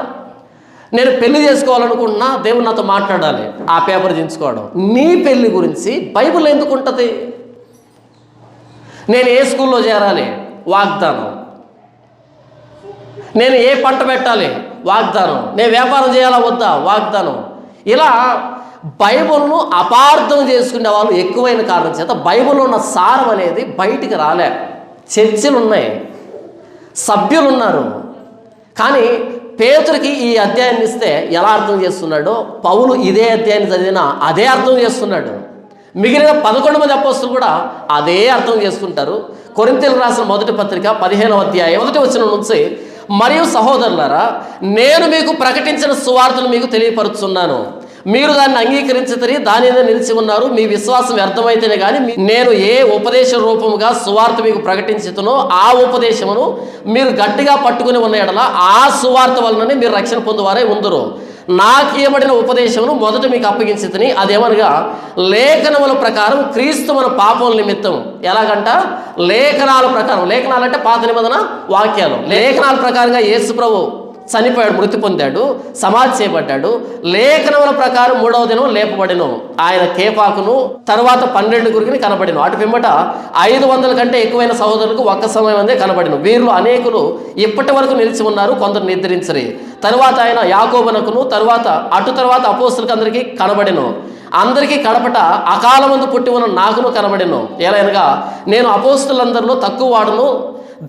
నేను పెళ్లి చేసుకోవాలనుకుంటున్నా, దేవుడు నాతో మాట్లాడాలి, ఆ పేపర్ దించుకోవడం. నీ పెళ్లి గురించి బైబిల్ ఎందుకు ఉంటుంది? నేను ఏ స్కూల్లో చేరాలి, వాగ్దానం. నేను ఏ పంట పెట్టాలి, వాగ్దానం. నేను వ్యాపారం చేయాలా వద్దా, వాగ్దానం. ఇలా బైబిల్ను అపార్థం చేసుకునే వాళ్ళు ఎక్కువైన కారణం చేత బైబిల్లో ఉన్న సారం అనేది బయటికి రాలే. చర్చలు ఉన్నాయి, సభ్యులు ఉన్నారు, కానీ పేతురికి ఈ అధ్యాయాన్ని ఇస్తే ఎలా అర్థం చేస్తున్నాడో పౌలు ఇదే అధ్యాయాన్ని చదివినా అదే అర్థం చేస్తున్నాడు. మిగిలిన 11 మంది అపోస్తులు కూడా అదే అర్థం చేసుకుంటారు. కొరింథీయులకు రాసిన మొదటి పత్రిక 15వ అధ్యాయం 1వ వచనం నుంచి, మరియు సహోదరులారా, నేను మీకు ప్రకటించిన సువార్తను మీకు తెలియపరుచున్నాను, మీరు దాన్ని అంగీకరించతరి దాని మీద నిలిచి ఉన్నారు. మీ విశ్వాసం వ్యర్థమైతేనే కానీ నేను ఏ ఉపదేశ రూపముగా సువార్త మీకు ప్రకటించుతునో ఆ ఉపదేశమును మీరు గట్టిగా పట్టుకుని ఉన్న ఎడల ఆ సువార్త వలననే మీరు రక్షణ పొందువారే ఉందరు. నాకు ఇవ్వబడిన ఉపదేశమును మొదట మీకు అప్పగించుతని, అదేమనగా లేఖనముల ప్రకారం క్రీస్తు మన పాపముల నిమిత్తం. ఎలాగంట? లేఖనాల ప్రకారం. లేఖనాలంటే పాత నిబంధన వాక్యాలు. లేఖనాల ప్రకారంగా యేసు ప్రభు చనిపోయాడు, మృతి పొందాడు, సమాధి చేయబడ్డాడు. లేఖనముల ప్రకారం 3వ దినం లేపబడిను. ఆయన కేఫాకును తర్వాత 12 కనబడిను. అటు పిమ్మట 500 కంటే ఎక్కువైన సహోదరులకు ఒక్క సమయం అందే కనబడిను. వీరిలో అనేకులు ఇప్పటి వరకు నిలిచి ఉన్నారు, కొందరు నిద్రించరి. తరువాత ఆయన యాకోబునకును తర్వాత అపోస్తలులకు అందరికీ కనబడిను. అందరికీ కడపట అకాలమందు పుట్టి ఉన్న నాకును కనబడిను. ఎలాగనగా నేను అపోస్తలులందరిలో తక్కువ వాడును,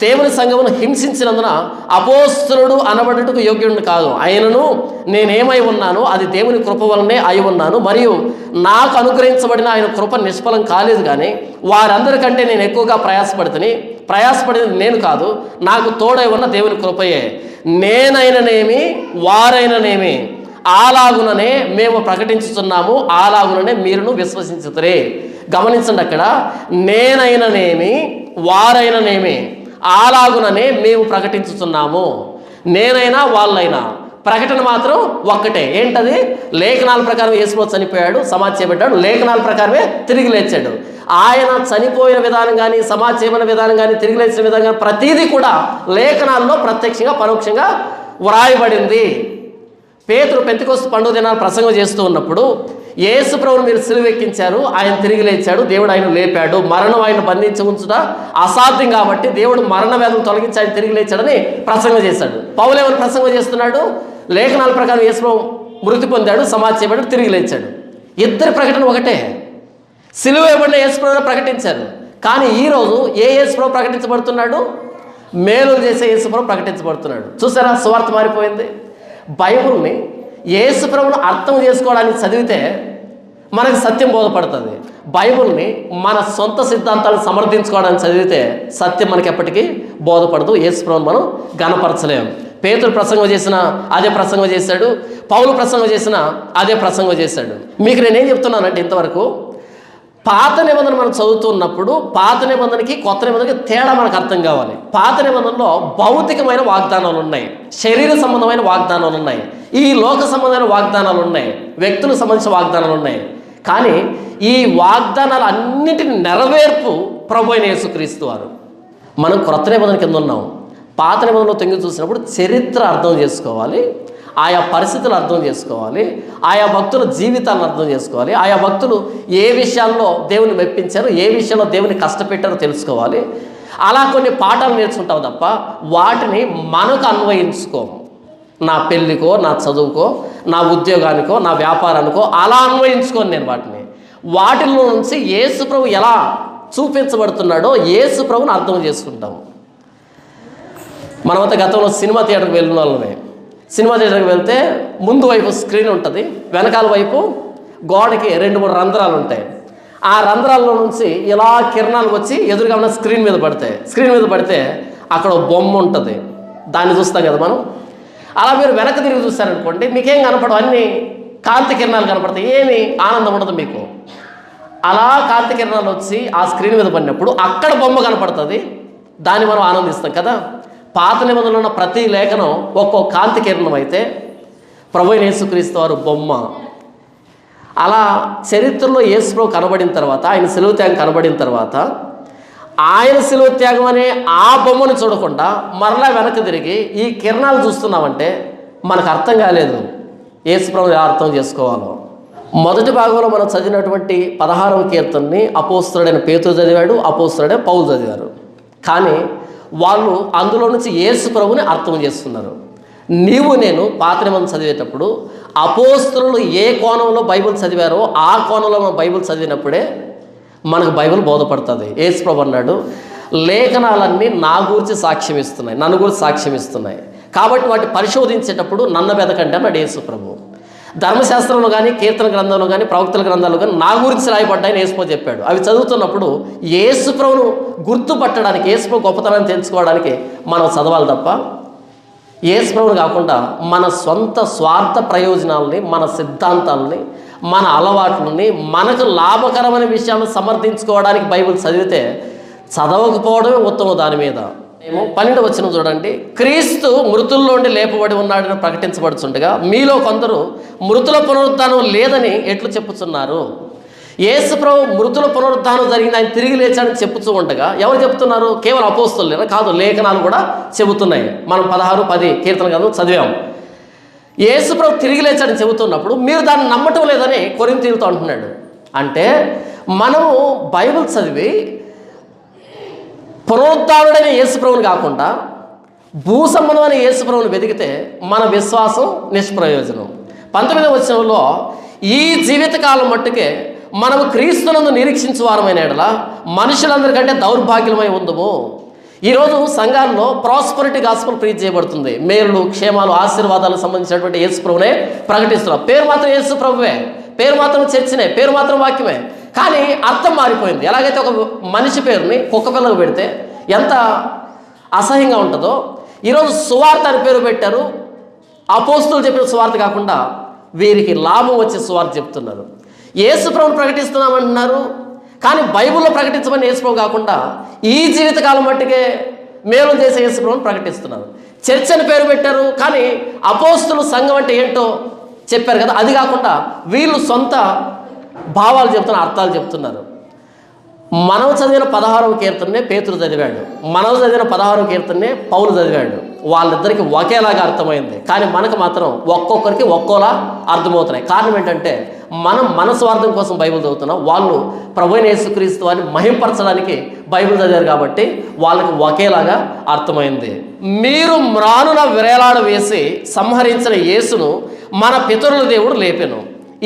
దేవుని సంఘమును హింసించినందున అపోస్తలుడు అనబడుటకు యోగ్యుడిని కాదు. ఆయనను నేనేమై ఉన్నానో అది దేవుని కృప వలనే అయి ఉన్నాను, మరియు నాకు అనుగ్రహించబడిన ఆయన కృప నిష్ఫలం కాలేదు. కానీ వారందరికంటే నేను ఎక్కువగా ప్రయాసపడినది నేను కాదు, నాకు తోడై ఉన్న దేవుని కృపయే. నేనైననేమి వారైననేమి అలాగుననే మేము ప్రకటించుతున్నాము, అలాగుననే మీరును విశ్వసించుతరే. గమనించండి, అక్కడ నేనైననేమి వారైననేమి అలాగుననే మేము ప్రకటించుతున్నాము. నేనైనా వాళ్ళైనా ప్రకటన మాత్రం ఒక్కటే. ఏంటది? లేఖనాల ప్రకారం యేసుప్రభు చనిపోయాడు, సమాధి చేయబడ్డాడు, లేఖనాల ప్రకారమే తిరిగి లేచాడు. ఆయన చనిపోయిన విధానం కానీ, సమాధి చేయబడిన విధానం కానీ, తిరిగి లేచిన విధానం కానీ ప్రతీదీ కూడా లేఖనాల్లో ప్రత్యక్షంగా పరోక్షంగా వ్రాయబడింది. పేతురు పెంతెకొస్తు పండుగ దినాలు ప్రసంగం చేస్తూ ఉన్నప్పుడు, యేసు ప్రభువును మీరు సిలువెక్కించారు, ఆయన తిరిగి లేచాడు, దేవుడు ఆయన లేపాడు, మరణం ఆయన బంధించి ఉంచుట అసాధ్యం కాబట్టి దేవుడు మరణ వేదన తొలగించి ఆయన తిరిగి లేచాడని ప్రసంగం చేశాడు. పౌలు ఏమని ప్రసంగం చేస్తున్నాడు? లేఖనాల ప్రకారం యేసు ప్రభు మృతి పొందాడు, సమాధి చేయబడ్డాడు, తిరిగి లేచాడు. ఇద్దరి ప్రకటన ఒకటే. సిలువ వేయబడిన యేసు ప్రభువును ప్రకటించారు. కానీ ఈరోజు ఏ యేసు ప్రభు ప్రకటించబడుతున్నాడు? మేలు చేసే యేసు ప్రభు ప్రకటించబడుతున్నాడు. చూసారా, సువార్త మారిపోయింది. బైబిల్ని యేసు ప్రభువును అర్థం చేసుకోవడానికి చదివితే మనకు సత్యం బోధపడుతుంది. బైబిల్ని మన సొంత సిద్ధాంతాలను సమర్థించుకోవడానికి చదివితే సత్యం మనకి ఎప్పటికీ బోధపడదు. యేసు ప్రభువును మనం గణపరచలేము. పేతురు ప్రసంగం చేసిన అదే ప్రసంగం చేశాడు, పౌలు ప్రసంగం చేసిన అదే ప్రసంగం చేశాడు. మీకు నేనేం చెప్తున్నానంటే, ఇంతవరకు పాత నిబంధన మనం చదువుతున్నప్పుడు పాత నిబంధనకి కొత్త నిబంధనకి తేడా మనకు అర్థం కావాలి. పాత నిబంధనలో భౌతికమైన వాగ్దానాలు ఉన్నాయి, శరీర సంబంధమైన వాగ్దానాలు ఉన్నాయి, ఈ లోక సంబంధమైన వాగ్దానాలు ఉన్నాయి, వ్యక్తులకు సంబంధించిన వాగ్దానాలు ఉన్నాయి. కానీ ఈ వాగ్దానాలు అన్నింటిని నెరవేర్పు ప్రభు అయిన యేసుక్రీస్తు వారు. మనం క్రొత్త నిబంధన కింద ఉన్నాం. పాత నిబంధనలో తొంగి చూసినప్పుడు చరిత్ర అర్థం చేసుకోవాలి, ఆయా పరిస్థితులు అర్థం చేసుకోవాలి, ఆయా భక్తుల జీవితాలను అర్థం చేసుకోవాలి, ఆయా భక్తులు ఏ విషయాల్లో దేవుని మెప్పించారు, ఏ విషయంలో దేవుని కష్టపెట్టారో తెలుసుకోవాలి. అలా కొన్ని పాఠాలు నేర్చుకుంటావు తప్ప వాటిని మనకు అన్వయించుకోము. నా పెళ్ళికో, నా చదువుకో, నా ఉద్యోగానికో, నా వ్యాపారానికో అలా అన్వయించుకోను నేను వాటిలో నుంచి యేసు ప్రభు ఎలా చూపించబడుతున్నాడో యేసు ప్రభుని అర్థం చేసుకుంటాము. మనమంతా గతంలో సినిమా థియేటర్కి వెళ్ళిన వాళ్ళమే. సినిమా థియేటర్కి వెళ్తే ముందు వైపు స్క్రీన్ ఉంటుంది, వెనకాల వైపు గోడకి 2-3 రంధ్రాలు ఉంటాయి. ఆ రంధ్రాల్లో నుంచి ఇలా కిరణాలు వచ్చి ఎదురుగా ఉన్న స్క్రీన్ మీద పడితే అక్కడ ఒక బొమ్మ ఉంటుంది, దాన్ని చూస్తాం కదా మనం. అలా మీరు వెనక్కి తిరిగి చూస్తారనుకోండి, మీకేం కనపడవు, అన్నీ కాంతి కిరణాలు కనపడతాయి, ఏమి ఆనందం ఉండదు మీకు. అలా కాంతి కిరణాలు వచ్చి ఆ స్క్రీన్ మీద పడినప్పుడు అక్కడ బొమ్మ కనపడుతుంది, దాన్ని మనం ఆనందిస్తాం కదా. పాత నిబంధనలో ఉన్న ప్రతి లేఖనం ఒక్కో కాంతి కిరణం అయితే ప్రభువైన యేసుక్రీస్తు వారు బొమ్మ. అలా చరిత్రలో యేసుప్రభు కనబడిన తర్వాత, ఆయన శిలువ త్యాగం కనబడిన తర్వాత, ఆయన శిలువ త్యాగం అనే ఆ బొమ్మను చూడకుండా మరలా వెనక్కి తిరిగి ఈ కిరణాలు చూస్తున్నామంటే మనకు అర్థం కాలేదు యేసుప్రభు ఎలా అర్థం చేసుకోవాలో. మొదటి భాగంలో మనం చదివినటువంటి 16వ కీర్తనని అపోస్తలుడైన పేతురు చదివాడు, అపోస్తలుడైన పౌలు చదివారు. కానీ వాళ్ళు అందులో నుంచి యేసుప్రభుని అర్థం చేస్తున్నారు. నీవు నేను పాత నిబంధన చదివేటప్పుడు అపోస్తలులు ఏ కోణంలో బైబిల్ చదివారో ఆ కోణంలో మనం బైబిల్ చదివినప్పుడే మనకు బైబిల్ బోధపడుతుంది. యేసుప్రభు అన్నాడు, లేఖనాలన్నీ నా గురించి సాక్ష్యం ఇస్తున్నాయి, నన్ను గురించి సాక్ష్యం ఇస్తున్నాయి, కాబట్టి వాటిని పరిశోధించేటప్పుడు నన్ను వెతకండి అన్నాడు యేసుప్రభు. ధర్మశాస్త్రంలో కానీ, కీర్తన గ్రంథంలో కానీ, ప్రవక్తల గ్రంథాలు కానీ నా గురించి రాయబడ్డాయని యేసుప్రభు చెప్పాడు. అవి చదువుతున్నప్పుడు యేసుప్రభును గుర్తుపట్టడానికి, యేసుప్రభు గొప్పతనాన్ని తెలుసుకోవడానికి మనం చదవాలి తప్ప యేసుప్రభుని కాకుండా మన సొంత స్వార్థ ప్రయోజనాలని, మన సిద్ధాంతాలని, మన అలవాట్లని, మనకు లాభకరమైన విషయాలను సమర్థించుకోవడానికి బైబిల్ చదివితే చదవకపోవడమే ఉత్తమం. దాని మీద 12వ వచనం చూడండి, క్రీస్తు మృతుల్లోండి లేపబడి ఉన్నాడని ప్రకటించబడుతుండగా మీలో కొందరు మృతుల పునరుద్ధానం లేదని ఎట్లు చెప్పుచున్నారు. యేసుప్రభు మృతుల పునరుద్ధానం జరిగింది, ఆయన తిరిగి లేచాడని చెప్పుతూ ఉండగా ఎవరు చెప్తున్నారు? కేవలం అపోస్తలులేనా? కాదు, లేఖనాలు కూడా చెబుతున్నాయి. మనం 16-10 కీర్తన గ్రంథం చదివాం. యేసుప్రభు తిరిగి లేచాడని చెబుతున్నప్పుడు మీరు దాన్ని నమ్మటం లేదని కొరింథీయులతో అంటున్నాడు. అంటే మనము బైబిల్ చదివి పునరుద్ధానుడైన యేసుప్రభుని కాకుండా భూసంబంధమైన యేసుప్రభుని వెతికితే మన విశ్వాసం నిష్ప్రయోజనం. 19వ వచనంలో ఈ జీవితకాలం మట్టుకే మనము క్రీస్తునందు నిరీక్షించు వారమైన ఎడల మనుషులందరికంటే దౌర్భాగ్యమై ఉందము. ఈరోజు సంఘాల్లో ప్రాస్పరిటీ గాస్పెల్ ప్రీచ్ చేయబడుతుంది. మేలులు, క్షేమాలు, ఆశీర్వాదాలకు సంబంధించినటువంటి యేసుప్రభునే ప్రకటిస్తున్నారు. పేరు మాత్రం యేసుప్రభువే, పేరు మాత్రం చర్చినే, పేరు మాత్రం వాక్యమే, కానీ అర్థం మారిపోయింది. ఎలాగైతే ఒక మనిషి పేరుని కుక్క పిల్లకు పెడితే ఎంత అసహ్యంగా ఉంటుందో, ఈరోజు సువార్త అని పేరు పెట్టారు. అపోస్తులు చెప్పిన సువార్త కాకుండా వీరికి లాభం వచ్చే సువార్త చెప్తున్నారు. యేసుప్రభుని ప్రకటిస్తున్నామంటున్నారు, కానీ బైబిల్లో ప్రకటించమని యేసుప్రభు కాకుండా ఈ జీవితకాలం మట్టుకే మేలు చేసే యేసుప్రభుని ప్రకటిస్తున్నారు. చర్చ్ అని పేరు పెట్టారు, కానీ అపోస్తులు సంఘం అంటే ఏంటో చెప్పారు కదా, అది కాకుండా వీళ్ళు సొంత భావాలు చెప్తున్నారు, అర్థాలు చెప్తున్నారు. మనం చదివిన 16వ కీర్తననే పేతురు చదివాడు, మనం చదివిన 16వ కీర్తననే పౌలు చదివాడు. వాళ్ళిద్దరికి ఒకేలాగా అర్థమైంది, కానీ మనకు మాత్రం ఒక్కొక్కరికి ఒక్కోలా అర్థమవుతున్నాయి. కారణం ఏంటంటే మనం మన స్వార్థం కోసం బైబిల్ చదువుతున్నాం, వాళ్ళు ప్రభువైన యేసుక్రీస్తు వారిని మహింపరచడానికి బైబిల్ చదివారు కాబట్టి వాళ్ళకి ఒకేలాగా అర్థమైంది. మీరు మ్రానున విరేలాడ వేసి సంహరించిన యేసును మన పితరుల దేవుడు లేపెను.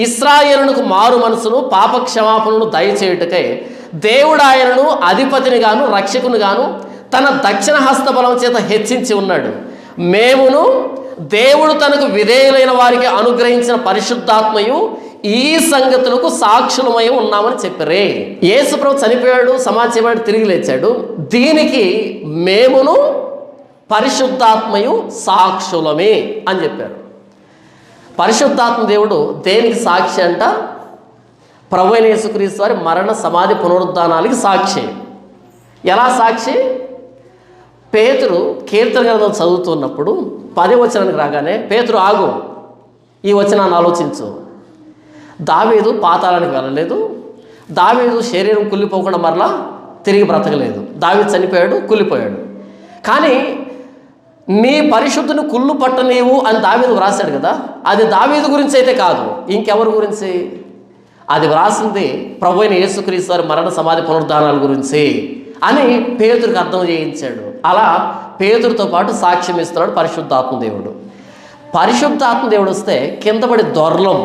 ఇశ్రాయేలునకు మారు మనసును పాప క్షమాపణను దయచేయుటకై దేవుడు ఆయనను అధిపతిని గాను రక్షకుని గాను తన దక్షిణ హస్త బలం చేత హెచ్చించి ఉన్నాడు. మేమును దేవుడు తనకు విధేయులైన వారికి అనుగ్రహించిన పరిశుద్ధాత్మయు ఈ సంగతులకు సాక్షులమై ఉన్నామని చెప్పారే. యేసుప్రభు చనిపోయాడు, సమాజం తిరిగి లేచాడు, దీనికి మేమును పరిశుద్ధాత్మయు సాక్షులమే అని చెప్పారు. పరిశుద్ధాత్మ దేవుడు దేనికి సాక్షి అంట? ప్రభువైన యేసుక్రీస్తు వారి మరణ, సమాధి, పునరుద్ధానాలకి సాక్షి. ఎలా సాక్షి? పేతురు కీర్తన గ్రంథం చదువుతున్నప్పుడు 10వ వచనానికి రాగానే, పేతురు ఆగు, ఈ వచనాన్ని ఆలోచించు. దావీదు పాతాళానికి వెళ్ళలేదు, దావీదు శరీరం కుళ్ళిపోకుండా మరలా తిరిగి బ్రతకలేదు. దావీదు చనిపోయాడు, కుళ్ళిపోయాడు, కానీ నీ పరిశుద్ధుని కుళ్ళు పట్టనీవు అని దావీదు వ్రాసాడు కదా, అది దావీదు గురించి అయితే కాదు, ఇంకెవరి గురించి? అది వ్రాసింది ప్రభువైన యేసుక్రీస్తు వారి మరణ, సమాధి, పునరుద్ధానాల గురించి అని పేతురుకి అర్థం చేయించాడు. అలా పేతురుతో పాటు సాక్ష్యం ఇస్తున్నాడు పరిశుద్ధాత్మ దేవుడు. పరిశుద్ధాత్మ దేవుడు వస్తే కిందపడి దొర్లం.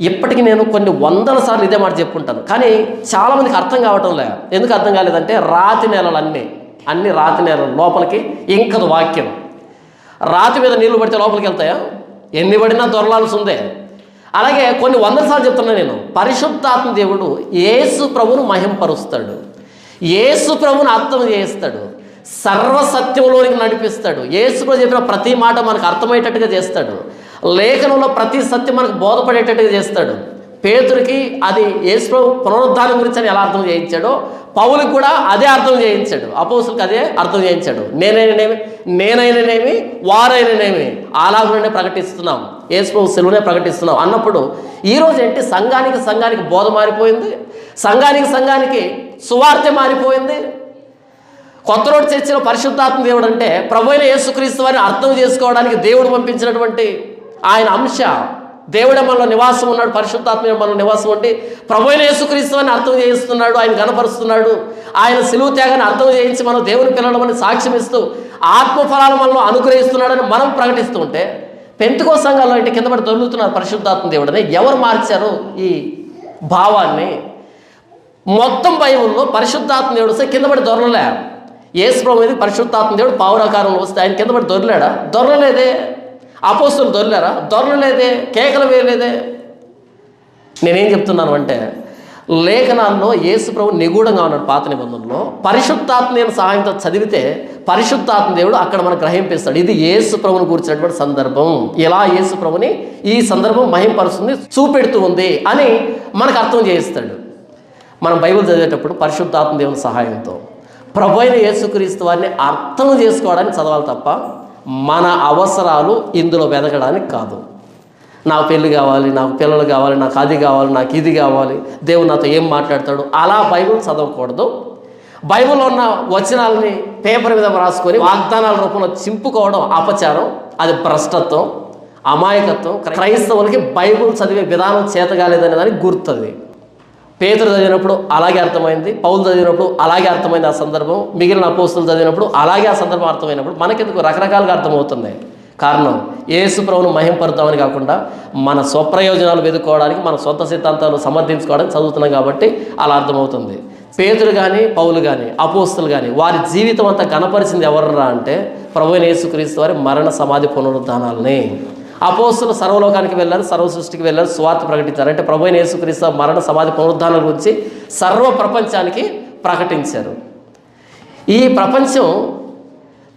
ఇప్పటికీ నేను కొన్ని వందల సార్లు ఇదే మాట చెప్పుకుంటాను, కానీ చాలామందికి అర్థం కావటం లేదు. ఎందుకు అర్థం కాలేదంటే రాతి నేలలు అన్ని రాతి నేలలు, లోపలికి ఇంకదు వాక్యం. రాతి మీద నీళ్లు పడితే లోపలికి వెళ్తాయా? ఎన్ని పడినా దొరలాల్సి ఉందే. అలాగే కొన్ని వందల సార్లు చెప్తున్నాను నేను, పరిశుద్ధాత్మ దేవుడు యేసు ప్రభువును మహింపరుస్తాడు, యేసు ప్రభువును అర్థం చేయిస్తాడు, సర్వసత్యంలోనికి నడిపిస్తాడు. యేసు ప్రభు చెప్పిన ప్రతి మాట మనకు అర్థమయ్యేటట్టుగా చేస్తాడు, లేఖనంలో ప్రతి సత్యం మనకు బోధపడేటట్టుగా చేస్తాడు. పేతురికి అది యేసు ప్రభు పునరుద్ధానం గురించి అని ఎలా అర్థం చేయించాడో పౌలుకి కూడా అదే అర్థం చేయించాడు, అపోస్తులకు అదే అర్థం చేయించాడు. నేనైననేమి వారైననేమి అలాగనే ప్రకటిస్తున్నాం, యేసు ప్రభు సెలవునే ప్రకటిస్తున్నాం అన్నప్పుడు ఈరోజు ఏంటి, సంఘానికి బోధ మారిపోయింది, సంఘానికి సువార్త మారిపోయింది. కొత్త రోడ్ చర్చిలో పరిశుద్ధాత్మ దేవుడు అంటే ప్రభు అయిన యేసుక్రీస్తు వారిని అర్థం చేసుకోవడానికి దేవుడు పంపించినటువంటి ఆయన అంశ. దేవుడే మనలో నివాసం ఉన్నాడు, పరిశుద్ధాత్మ మనలో నివాసం ఉండి ప్రభు అయిన యేసుక్రీస్తు వారిని అర్థం చేయిస్తున్నాడు, ఆయన గణపరుస్తున్నాడు, ఆయన సిలువ త్యాగాన్ని అర్థం చేయించి మనం దేవుని పిల్లలమని సాక్ష్యం ఇస్తూ ఆత్మఫలాలు మనలో అనుగ్రహిస్తున్నాడని మనం ప్రకటిస్తూ ఉంటే పెంతెకోస్తు సంఘాల్లో ఇంటి కింద పడి దొరుకుతున్నారు పరిశుద్ధాత్మ దేవుడని. ఎవరు మార్చారు ఈ భావాన్ని? మొత్తం బైబిల్లో పరిశుద్ధాత్మ దేవుడు వస్తే కింద పడి దొరలలే. యేసు ప్రభు మీద పరిశుద్ధాత్మ దేవుడు పావురాకారంలో వస్తే ఆయన కింద పడి దొరలేడా? దొరలేదే. అపోస్తులు దొరలేరా? దొరలేదే. కేకలు వేయలేదే. నేనేం చెప్తున్నాను అంటే, లేఖనాల్లో యేసు ప్రభు నిగూఢంగా ఉన్నాడు పాత నిబంధనలో. పరిశుద్ధాత్మ దేవుని సహాయంతో చదివితే పరిశుద్ధాత్మ దేవుడు అక్కడ మనకు గ్రహింపిస్తాడు. ఇది యేసు ప్రభుని గురించినటువంటి సందర్భం, ఇలా యేసు ప్రభుని ఈ సందర్భం మహింపరుస్తుంది, చూపెడుతూ ఉంది అని మనకు అర్థం చేయిస్తాడు. మనం బైబిల్ చదివేటప్పుడు పరిశుద్ధాత్మ దేవుని సహాయంతో ప్రభు అయిన యేసుక్రీస్తు వారిని అర్థం చేసుకోవడానికి చదవాలి తప్ప మన అవసరాలు ఇందులో వెదకడానికి కాదు. నాకు పెళ్ళి కావాలి, నాకు పిల్లలు కావాలి, నాకు అది కావాలి, నాకు ఇది కావాలి, దేవుడు నాతో ఏం మాట్లాడతాడు, అలా బైబిల్ చదవకూడదు. బైబిల్లో ఉన్న వచనాలని పేపర్ మీద రాసుకొని వాగ్దానాల రూపంలో చింపుకోవడం అపచారం, అది భ్రష్టత్వం, అమాయకత్వం. క్రైస్తవులకి బైబిల్ చదివే విధానం చేతగాలేదనే దానికి గుర్తుంది. పేతురు చదివినప్పుడు అలాగే అర్థమైంది, పౌలు చదివినప్పుడు అలాగే అర్థమైంది ఆ సందర్భం, మిగిలిన అపోస్తులు చదివినప్పుడు అలాగే ఆ సందర్భం అర్థమైనప్పుడు మనకెందుకు రకరకాలుగా అర్థమవుతుంది. కారణం యేసు ప్రభువును మహింపరుద్దామని కాకుండా మన స్వప్రయోజనాలు వెతుక్కోవడానికి, మన సొంత సిద్ధాంతాలు సమర్థించుకోవడానికి చదువుతున్నాం కాబట్టి అలా అర్థమవుతుంది. పేతురు కానీ పౌలు కానీ అపోస్తులు కానీ వారి జీవితం అంతా కనపరిచింది ఎవరురా అంటే ప్రభు అయిన యేసుక్రీస్తు వారి మరణ సమాధి పునరుద్ధానాలని. అపోస్తులు సర్వలోకానికి వెళ్ళారు, సర్వ సృష్టికి వెళ్ళారు, స్వార్థ ప్రకటించారు. అంటే ప్రభు అయిన యేసుక్రీస్తు మరణ సమాధి పునరుద్ధానాల గురించి సర్వ ప్రపంచానికి ప్రకటించారు. ఈ ప్రపంచం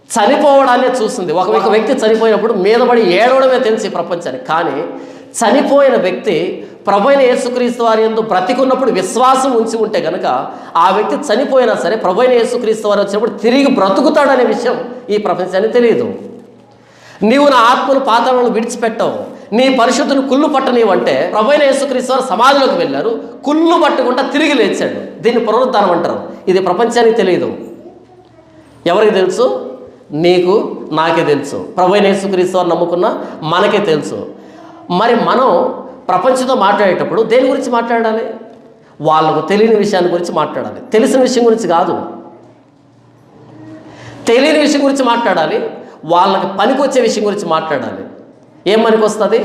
చనిపోవడాన్ని చూస్తుంది. ఒక వ్యక్తి చనిపోయినప్పుడు మీద పడి ఏడవడమే తెలిసి ప్రపంచానికి. కానీ చనిపోయిన వ్యక్తి ప్రభు అయిన యేసుక్రీస్తు వారి యందు బ్రతికున్నప్పుడు విశ్వాసం ఉంచి ఉంటే కనుక ఆ వ్యక్తి చనిపోయినా సరే ప్రభు అయిన యేసుక్రీస్తు వారు వచ్చినప్పుడు తిరిగి బ్రతుకుతాడనే విషయం ఈ ప్రపంచానికి తెలియదు. నీవు నా ఆత్మను పాతాళంలో విడిచిపెట్టవు, నీ పరిశుద్ధుని కుళ్ళు పట్టనివంటే ప్రభు అయిన యేసుక్రీస్తు వారు సమాధిలోకి వెళ్ళారు, కుళ్ళు పట్టకుండా తిరిగి లేచాడు. దీన్ని పునరుద్ధానం అంటారు. ఇది ప్రపంచానికి తెలియదు. ఎవరికి తెలుసు? నీకు నాకే తెలుసు. ప్రభు అయిన యేసుక్రీస్తు వారు నమ్ముకున్న మనకే తెలుసు. మరి మనం ప్రపంచంతో మాట్లాడేటప్పుడు దేని గురించి మాట్లాడాలి? వాళ్ళకు తెలియని విషయాన్ని గురించి మాట్లాడాలి, తెలిసిన విషయం గురించి కాదు. తెలియని విషయం గురించి మాట్లాడాలి, వాళ్ళకి పనికొచ్చే విషయం గురించి మాట్లాడాలి. ఏం పనికి వస్తుంది?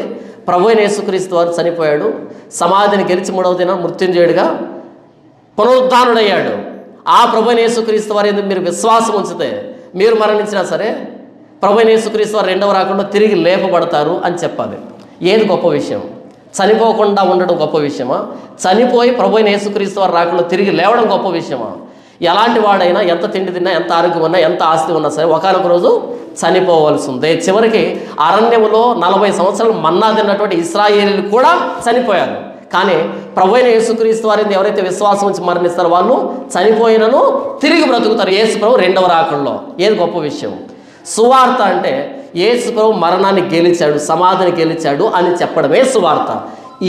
ప్రభు అయిన యేసుక్రీస్తు వారు చనిపోయాడు, సమాధిని గెలిచి 3వ దినం మృత్యుంజయుడిగా పునరుద్ధానుడయ్యాడు. ఆ ప్రభు అయిన యేసుక్రీస్తు వారి ఎందుకు మీరు విశ్వాసం ఉంచితే మీరు మరణించినా సరే ప్రభు అయిన యేసుక్రీస్తు వారు రెండవ రాకుండా తిరిగి లేపబడతారు అని చెప్పాలి. ఏది గొప్ప విషయం? చనిపోకుండా ఉండడం గొప్ప విషయమా? చనిపోయి ప్రభు అయిన యేసుక్రీస్తు వారు రాకుండా తిరిగి లేవడం గొప్ప విషయమా? ఎలాంటి వాడైనా ఎంత తిండి తిన్నా, ఎంత ఆరోగ్యం ఉన్నా, ఎంత ఆస్తి ఉన్నా సరే ఒకనొక రోజు చనిపోవాల్సి ఉంది. చివరికి అరణ్యములో 40 సంవత్సరాలు మన్నా తిన్నటువంటి ఇశ్రాయేలీలు కూడా చనిపోయారు. కానీ ప్రభు అయిన యేసుక్రీస్తు వారిని ఎవరైతే విశ్వాసం ఉంచి మరణిస్తారో వాళ్ళు చనిపోయినను తిరిగి బ్రతుకుతారు యేసు ప్రభు రెండవ రాకడలో. ఏది గొప్ప విషయం? సువార్త అంటే యేసు ప్రభు మరణాన్ని గెలిచాడు, సమాధిని గెలిచాడు అని చెప్పడమే సువార్త.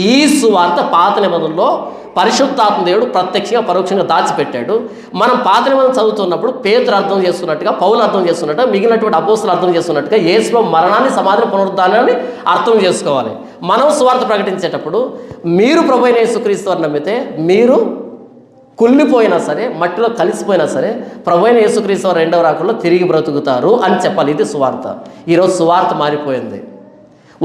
ఈ సువార్త పాత నిబంధనలో పరిశుద్ధాత్మ దేవుడు ప్రత్యక్షంగా పరోక్షంగా దాచిపెట్టాడు. మనం పాత నిబంధన చదువుతున్నప్పుడు పేతురు అర్థం చేసుకున్నట్టుగా, పౌలు అర్థం చేసుకున్నట్టుగా, మిగిలినటువంటి అపోస్తులు అర్థం చేసుకున్నట్టుగా యేసు ప్రభు మరణాన్ని, సమాధిని, పునరుద్ధానాన్ని అర్థం చేసుకోవాలి. మనం సువార్త ప్రకటించేటప్పుడు మీరు ప్రభు అయిన యేసుక్రీస్తు వారిని నమ్మితే మీరు కుళ్ళిపోయినా సరే, మట్టిలో కలిసిపోయినా సరే ప్రభు అయిన యేసుక్రీస్తు వారు రెండవ రాకడలో తిరిగి బ్రతుకుతారు అని చెప్పాలి. ఇది సువార్త. ఈరోజు సువార్త మారిపోయింది.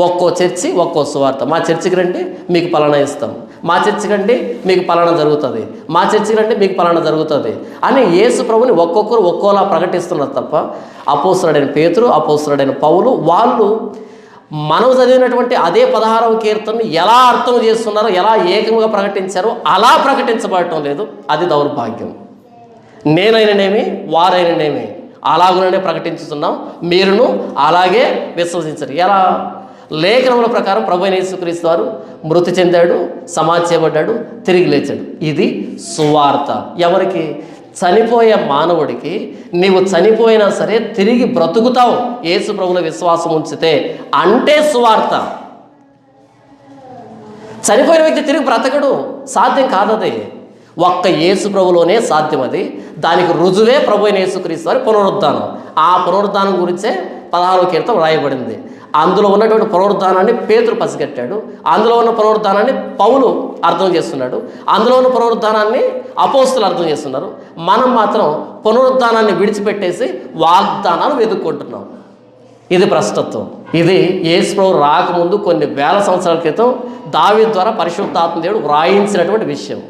ఒక్కో చర్చి ఒక్కో సువార్త. మా చర్చికి రండి మీకు పలానా ఇస్తాం, మా చర్చికి రండి మీకు పలానా జరుగుతుంది, మా చర్చికి రండి మీకు పలానా జరుగుతుంది అని యేసు ప్రభుని ఒక్కొక్కరు ఒక్కోలా ప్రకటిస్తున్నారు తప్ప అపోస్తలుడైన పేతురు, అపోస్తలుడైన పౌలు వాళ్ళు మనం చదివినటువంటి అదే 16వ కీర్తనను ఎలా అర్థం చేస్తున్నారో, ఎలా ఏకంగా ప్రకటించారో అలా ప్రకటించబడటం లేదు. అది దౌర్భాగ్యం. నేనైననేమి వారైననేమి అలాగుననే ప్రకటించుతున్నాం, మీరును అలాగే విశ్వసించరు. ఎలా? లేఖనముల ప్రకారం ప్రభువైన యేసుక్రీస్తు వారు మృతి చెందాడు, సమాధి చేయబడ్డాడు, తిరిగి లేచాడు. ఇది సువార్త. ఎవరికి? చనిపోయే మానవుడికి నీవు చనిపోయినా సరే తిరిగి బ్రతుకుతావు యేసు ప్రభువుల విశ్వాసం ఉంచితే, అంటే సువార్త. చనిపోయిన వ్యక్తి తిరిగి బ్రతకడు, సాధ్యం కాదది. ఒక్క యేసు ప్రభులోనే సాధ్యం అది. దానికి రుజువే ప్రభువైన యేసుక్రీస్తు వారి పునరుద్ధానం. ఆ పునరుద్ధానం గురించే 16వ కీర్తన రాయబడింది. అందులో ఉన్నటువంటి పునరుద్ధానాన్ని పేతురు పసిగట్టాడు, అందులో ఉన్న పునరుద్ధానాన్ని పౌలు అర్థం చేస్తున్నాడు, అందులో ఉన్న పునరుద్ధానాన్ని అపోస్తులు అర్థం చేస్తున్నారు. మనం మాత్రం పునరుద్ధానాన్ని విడిచిపెట్టేసి వాగ్దానాలు వెతుక్కుంటున్నాం. ఇది భ్రష్టత్వం. ఇది యేసు ప్రభువు రాకముందు కొన్ని వేల సంవత్సరాల క్రితం దావీదు ద్వారా పరిశుద్ధాత్మ దేవుడు వ్రాయించినటువంటి విషయం.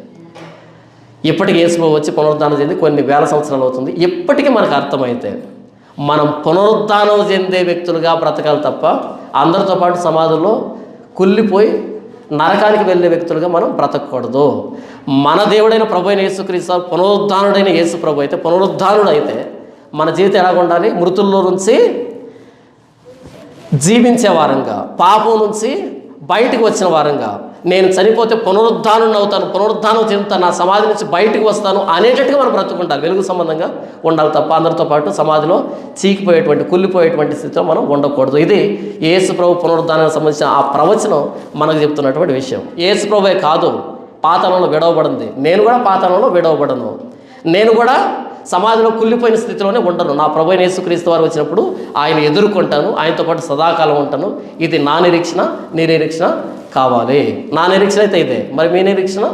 ఇప్పటికీ యేసు ప్రభువు వచ్చి పునరుద్ధానం చెంది కొన్ని వేల సంవత్సరాలు అవుతుంది. ఇప్పటికీ మనకు అర్థమైతే మనం పునరుద్ధానం చెందే వ్యక్తులుగా బ్రతకాలి తప్ప అందరితో పాటు సమాధుల్లో కుళ్ళిపోయి నరకానికి వెళ్ళే వ్యక్తులుగా మనం బ్రతకూడదు. మన దేవుడైన ప్రభు అయిన యేసుక్రీస్తు పునరుద్ధానుడైన యేసు ప్రభు అయితే, పునరుద్ధానుడు అయితే మన జీవితం ఎలాగ ఉండాలి? మృతుల్లో నుంచి జీవించే వారంగా, పాపం నుంచి బయటకు వచ్చిన వారంగా, నేను చనిపోతే పునరుద్ధానం అవుతాను, పునరుద్ధానం చెందుతాను, నా సమాధి నుంచి బయటకు వస్తాను అనేటట్టుగా మనం బ్రతుకుంటారు. వెలుగు సంబంధంగా ఉండాలి తప్ప అందరితో పాటు సమాధిలో చీకిపోయేటువంటి, కుళ్ళిపోయేటువంటి స్థితిలో మనం ఉండకూడదు. ఇది యేసు ప్రభు పునరుద్ధానానికి సంబంధించిన ఆ ప్రవచనం మనకు చెప్తున్నటువంటి విషయం. యేసు ప్రభువే కాదు పాతాళంలో విడవబడింది, నేను కూడా పాతాళంలో విడవబడను, నేను కూడా సమాధిలో కుళ్ళిపోయిన స్థితిలోనే ఉండను. నా ప్రభువైన యేసుక్రీస్తు వారు వచ్చినప్పుడు ఆయన ఎదుర్కొంటాను, ఆయనతో పాటు సదాకాలం ఉంటాను. ఇది నా నిరీక్షణ, నీ నిరీక్షణ కావాలి. నా నిరీక్షణ అయితే ఇదే. మరి మీ నిరీక్షణ?